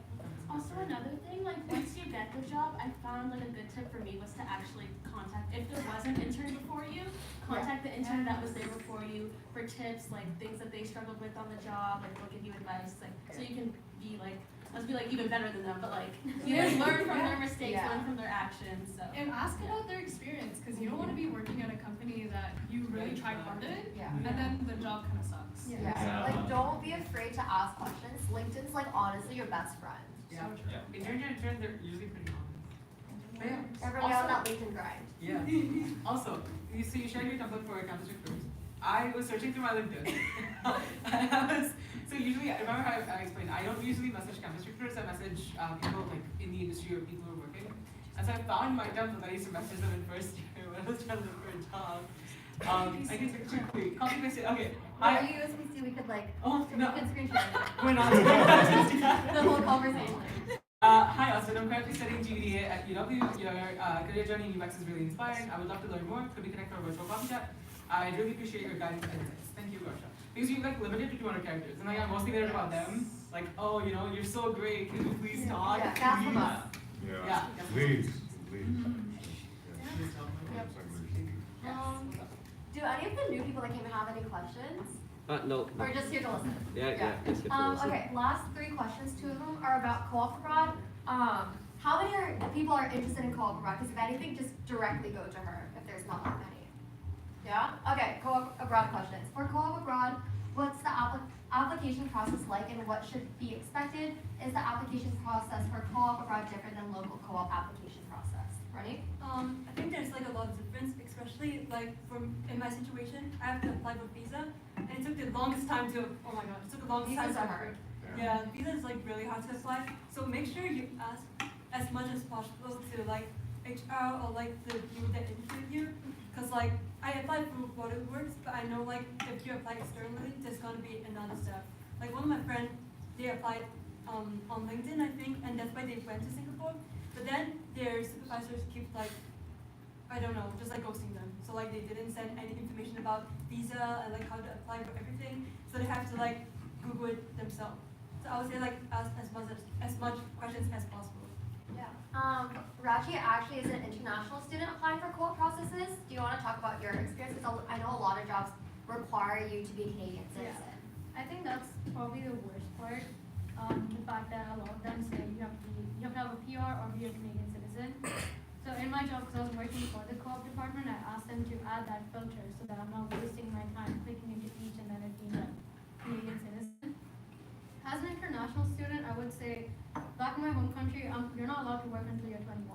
Also another thing, like once you get the job, I found like a good tip for me was to actually contact, if there was an intern before you, contact the intern that was there before you for tips, like things that they struggled with on the job, like they'll give you advice, like so you can be like, let's be like even better than them, but like you know, learn from their mistakes, learn from their actions. So and ask about their experience, because you don't want to be working at a company that you really tried hard in, and then the job kind of sucks. Like don't be afraid to ask questions. LinkedIn's like honestly your best friend. Yeah. Intern, they're usually pretty honest. But yeah. Everybody on that LinkedIn grind. Yeah. Also, you shared your template for campus recruiters. I was searching through my LinkedIn. So usually, I remember how I explained, I don't usually message campus recruiters, I message people like in the industry or people who are working. And so I found my terms that I used to message them in first year when I was trying to look for a job. I guess quickly, copy paste it. Okay. Are you USB-C? We could like, Oh, we no. could screen share it. We're not. The whole conversation. Hi, Austin. I'm currently studying GBDA at UW. Your career journey in UX is really inspiring. I would love to learn more. Could we connect for a virtual coffee chat? I'd really appreciate your guidance and insights. Thank you, Gaurav. Because you're like limited to 200 characters, and like I'm mostly worried about them. Like, oh, you know, you're so great. Can you please talk? Yeah, gas them up. Yeah. Please. Do any of the new people that came in have any questions? No. Or just here to listen? Yeah, just here to listen. Okay, last 3 questions. 2 of them are about co-op abroad. How many people are interested in co-op abroad? Because if anything, just directly go to her if there's not that many. Yeah? Okay, co-op abroad questions. For co-op abroad, what's the application process like and what should be expected? Is the application process for co-op abroad different than local co-op application process? Veronique? I think there's like a lot of difference, especially like in my situation, I have to apply for visa, and it took the longest time to, oh my god, it took the longest time Visas to are hard. Yeah, visa is like really hard to apply, so make sure you ask as much as possible to like HR or like the people that interview, because like I applied for what it works, but I know like if you apply externally, there's gonna be another step. Like one of my friends, they applied on LinkedIn, I think, and that's why they went to Singapore. But then their supervisors keep like, I don't know, just like ghosting them. So like they didn't send any information about visa and like how to apply for everything. So they have to like Google it themselves. So I would say like ask as much questions as possible. Yeah. Rachi actually is an international student applying for co-op processes. Do you want to talk about your experience? Because I know a lot of jobs require you to be a Canadian citizen. I think that's probably the worst part. The fact that a lot of them say you have to have a PR or be a Canadian citizen. So in my job, because I was working for the co-op department, I asked them to add that filter so that I'm not wasting my time clicking into each and then it being a Canadian citizen. As an international student, I would say back in my home country, you're not allowed to work until you're 21.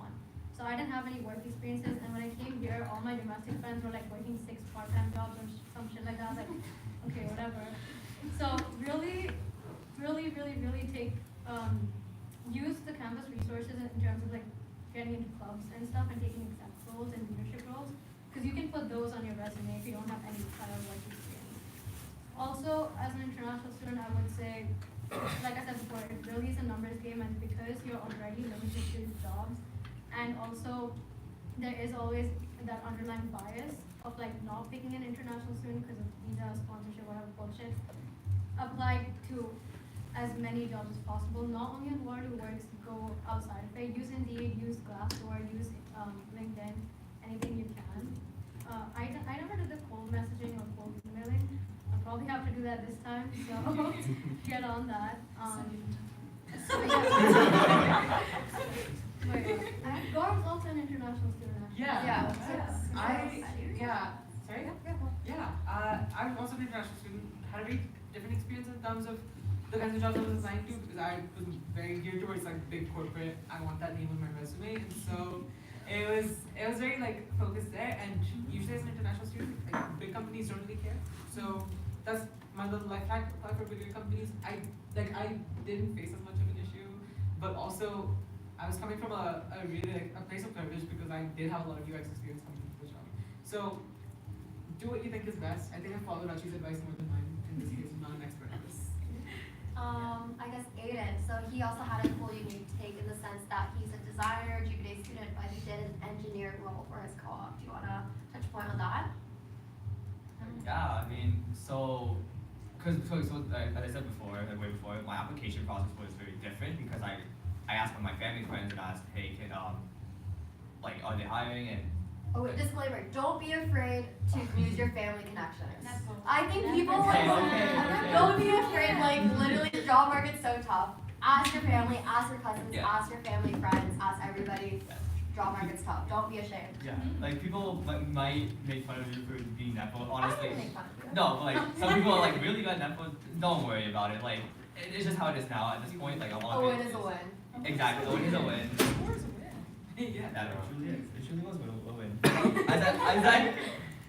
So I didn't have any work experiences, and when I came here, all my domestic friends were like working 6 part-time jobs or some shit like that. I was like, okay, whatever. So really take use the campus resources in terms of like getting into clubs and stuff and taking exec roles and leadership roles, because you can put those on your resume if you don't have any prior work experience. Also, as an international student, I would say, like I said before, it really is a numbers game, and because you're already limited to jobs, and also there is always that underlying bias of like not picking an international student because of visa, sponsorship, whatever bullshit. Apply to as many jobs as possible, not only on Word Works, go outside of it. Use Indeed, use Glassdoor, use LinkedIn, anything you can. I never did the cold messaging or cold emailing. I'll probably have to do that this time, so get on that. Gaurav's also an international student, actually. Yeah. Yeah. Sorry? I'm also an international student. Had a very different experience in terms of the kinds of jobs I was applying to, because I was very geared towards like big corporate. I want that name on my resume, and so it was very like focused there. And usually as an international student, like big companies don't really care. So that's my little life hack: apply for bigger companies. I didn't face as much of an issue, but also I was coming from a really like a place of privilege because I did have a lot of UX experience coming into the job. So do what you think is best. I think I followed Rachi's advice more than mine in this case. I'm not an expert at this. I guess Aydan, so he also had a cool unique take in the sense that he's a designer, GBDA student, but he did an engineer role for his co-op. Do you want to touch point on that? Yeah, I mean, so as I said before, like way before, my application process was very different because I asked my family friends and asked, hey, can like, are they hiring? And Oh, wait, disclaimer, don't be afraid to use your family connections. I think people like, don't be afraid, like literally the job market's so tough. Ask your family, ask your cousins, ask your family friends, ask everybody. Job market's tough, don't be ashamed. Yeah, like people might make fun of you for being Nepo, honestly. I don't make fun of you. No, but like some people are like really good at Nepo, don't worry about it. Like, it's just how it is now at this point. Like, a win is a win. Exactly, a win is a win. Yeah, that truly is. It truly was a win.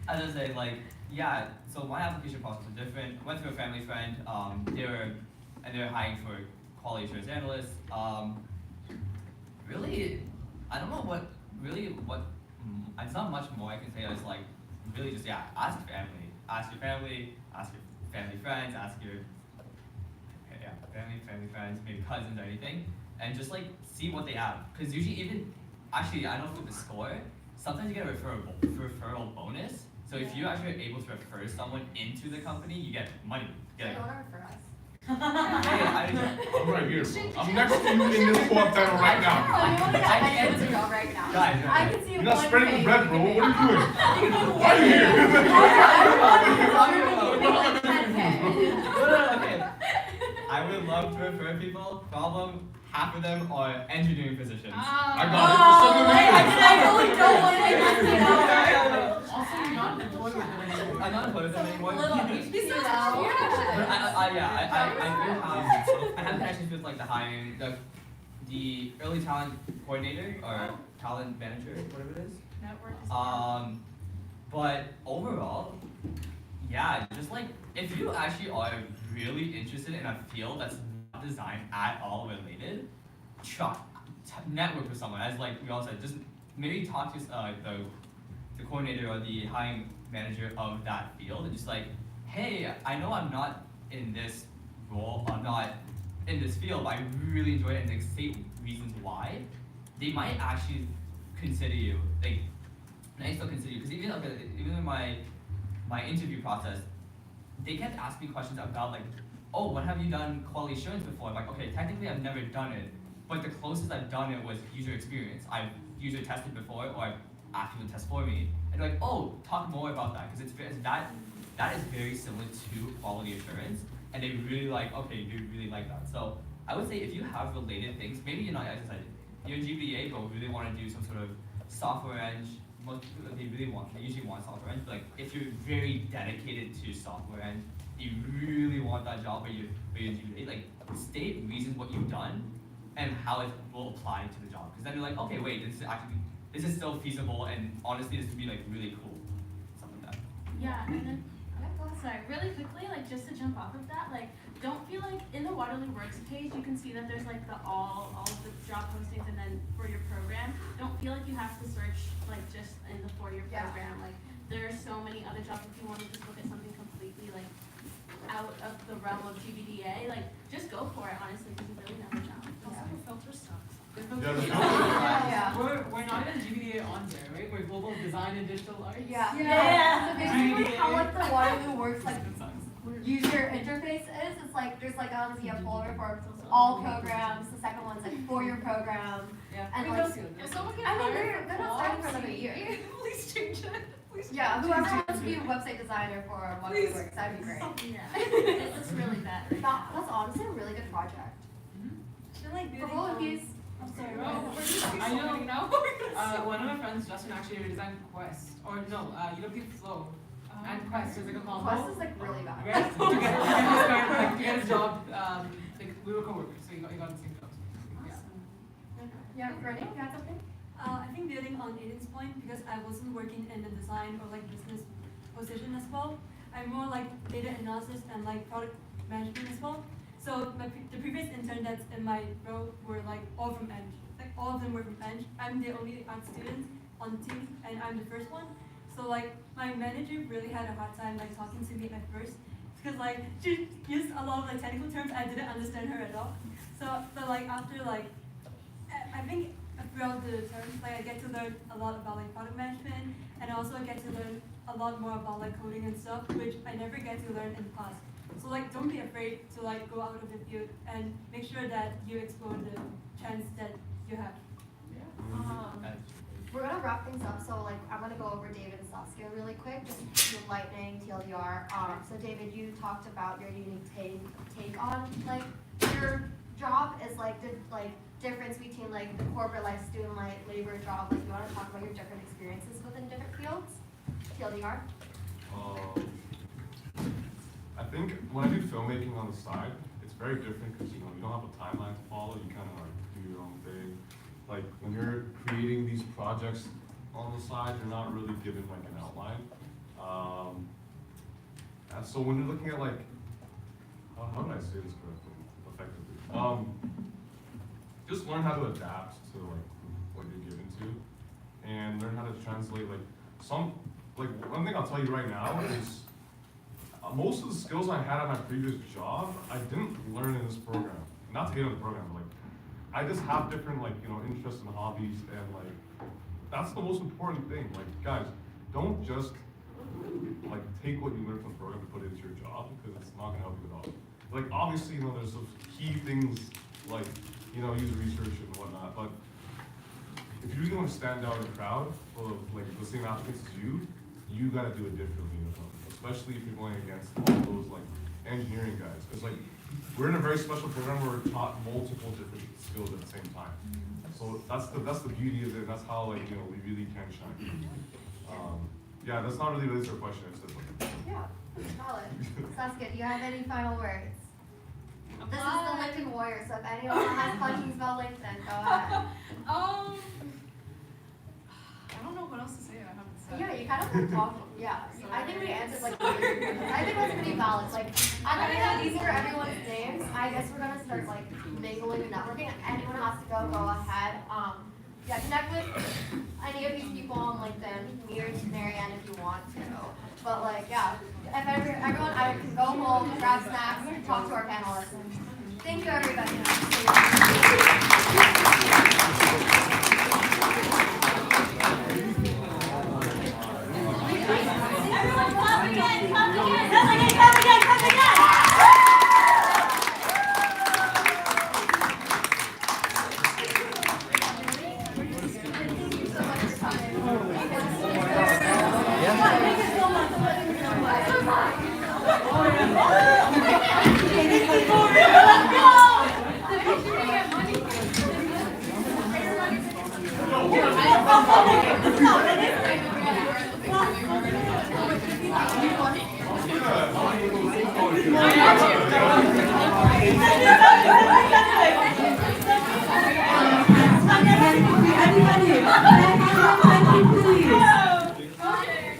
As I say, like, yeah. So my application process was different. Went to a family friend. They were hiring for quality assurance analysts. Really, I don't know what it's not much more I can say. It's like really just ask your family, ask your family friends, ask your family friends, maybe cousins or anything, and just like see what they have. Because usually even actually I know for the score, sometimes you get a referral bonus. So if you actually are able to refer someone into the company, you get money. You get, You want to refer us? I'm right here, bro. I'm next to you in this co-op panel right now. I can see you right now. Guys, I can see You're not one spreading the face. bread, bro. What are you doing? Why are you here? Okay. I would love to refer people. Problem, half of them are engineering positions. I got it. I really don't want to Also, you're not employed with them anymore. I'm not employed with them anymore. But I have connections with like the hiring, the early talent coordinator or talent manager, whatever it is. Network. But overall, yeah, just like if you actually are really interested in a field that's not design at all related, network with someone. As like we all said, just maybe talk to the coordinator or the hiring manager of that field and just like, hey, I know I'm not in this role, I'm not in this field, but I really enjoy it and like state reasons why. They might actually consider you, like, they still consider you, because even in my interview process, they kept asking me questions about like, oh, when have you done quality assurance before? I'm like, okay, technically I've never done it, but the closest I've done it was user experience. I've user tested before, or I've asked people to test for me. And they're like, oh, talk more about that, because that is very similar to quality assurance, and they really like, okay, you really like that. So I would say if you have related things, maybe you're not, as I said, you're in GBDA, but really want to do some sort of software eng. Most people, they usually want software eng, but like if you're very dedicated to software eng, you really want that job, but you're in GBDA, like state reasons what you've done and how it will apply to the job. Because then you're like, okay, wait, this is still feasible, and honestly, this would be like really cool, something like that. Yeah, and then, sorry, really quickly, like just to jump off of that, like don't feel like in the Waterloo Works page, you can see that there's like all of the job postings, and then for your program, don't feel like you have to search like just in the four-year program. Like there are so many other jobs if you want to just look at something completely like out of the realm of GBDA, like just go for it, honestly, because you really never know. Also, your filter sucks. We're not even GBDA on there, right? We're global design and digital arts. So basically how like the Waterloo Works like user interface is, it's like there's like obviously a folder for all programs, the second one's like four-year program. And like, If someone can I mean, hire they're not starting for another year. Please change it. Please Yeah, change whoever it. wants to be a website designer for Waterloo Works, that'd be great. Yeah, it's really bad. That's honestly a really good project. For both of you. I'm sorry. I know. Now. One of my friends, Justin, actually redesigned Quest, or no, Flow, and Quest is like a combo. Quest is like really bad. To get his job, like we were coworkers, so he got the same job. Yeah, Veronique, you had something? I think building on Aydan's point, because I wasn't working in the design or like business position as well. I'm more like data analysis and like product management as well. So the previous intern that's in my row were like all from Eng. Like all of them were from Eng. I'm the only art student on the team, and I'm the first one. So like my manager really had a hard time like talking to me at first, because like she used a lot of like technical terms I didn't understand her at all. So like after like I think throughout the term, like I get to learn a lot about like product management, and also I get to learn a lot more about like coding and stuff, which I never get to learn in class. So like don't be afraid to like go out of the field and make sure that you explore the chance that you have. We're gonna wrap things up, so like I'm gonna go over David and Saskia really quick, just lightning TLDR. So David, you talked about your unique take on like your job is like the difference between like the corporate like student like labor job. Like you want to talk about your different experiences within different fields. TLDR. I think when I do filmmaking on the side, it's very different because you don't have a timeline to follow. You kind of like do your own thing. Like when you're creating these projects on the side, you're not really given like an outline. And so when you're looking at like, how do I say this correctly, effectively? Just learn how to adapt to like what you're given. too, and learn how to translate one thing I'll tell you right now is most of the skills I had at my previous job I didn't learn in this program. Not to hate on the program, but I just have different interests and hobbies, and that's the most important thing. Guys, don't just take what you learned from the program and put it into your job, because it's not gonna help you at all. Obviously, there's some key things user research and whatnot, but if you really want to stand out in a crowd full of the same applicants as you gotta do it differently, especially if you're going against all those engineering guys, because we're in a very special program where we're taught multiple different skills at the same time. So that's the beauty of it. That's how we really can shine. Yeah, that's not really your question. It's just yeah, solid. Saskia, do you have any final words? This is the LinkedIn Warrior, so if anyone has questions about LinkedIn, go ahead. I don't know what else to say. I haven't said. Yeah, you kind of talked. Yeah, I think we answered I think that's pretty valid. I'm gonna have these for everyone's names. I guess we're gonna start mingling and networking. Anyone has to go ahead. Yeah, connect with any of these people on LinkedIn, me or Marianne if you want to. But yeah, if everyone, I can go home, grab snacks, and talk to our panelists. Thank you, everybody. Everyone clap again, clap again, clap again, clap again, clap again!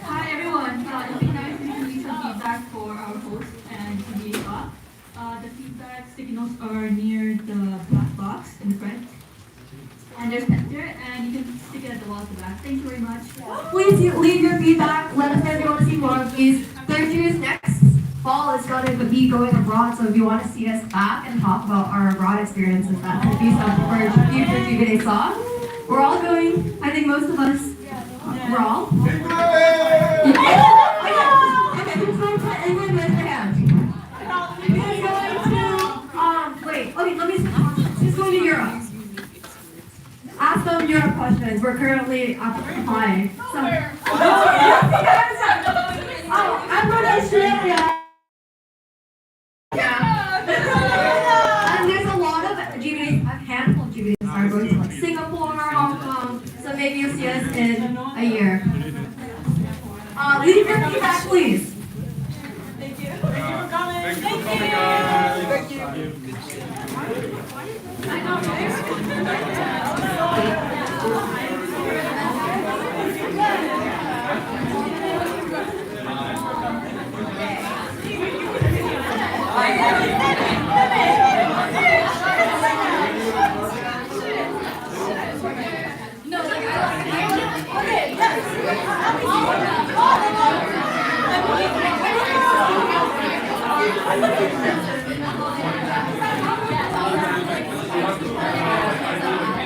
Hi everyone, it'd be nice to release some feedback for our host and GBDA Co-op. The feedback sticky notes are near the black box in the front. And there's pen there, and you can stick it at the wall at the back. Thank you very much. Please leave your feedback. Let us know if you want to see more of these. Third year's next fall is going to be going abroad, so if you want to see us back and talk about our abroad experiences, that could be something for future GBDA song. We're all going, I think most of us, we're all. Okay, who's going to put anyone with their hand? Who's going to, wait, okay, let me, who's going to Europe? Ask them Europe questions. We're currently applying. I'm going to Australia. Yeah. And there's a lot of GBDAs, a handful of GBDAs are going to Singapore, Hong Kong. So maybe you'll see us in a year. Leave your feedback, please. Thank you. Thank you for coming. Thank you for coming, guys. Thank you. Okay.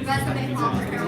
Resume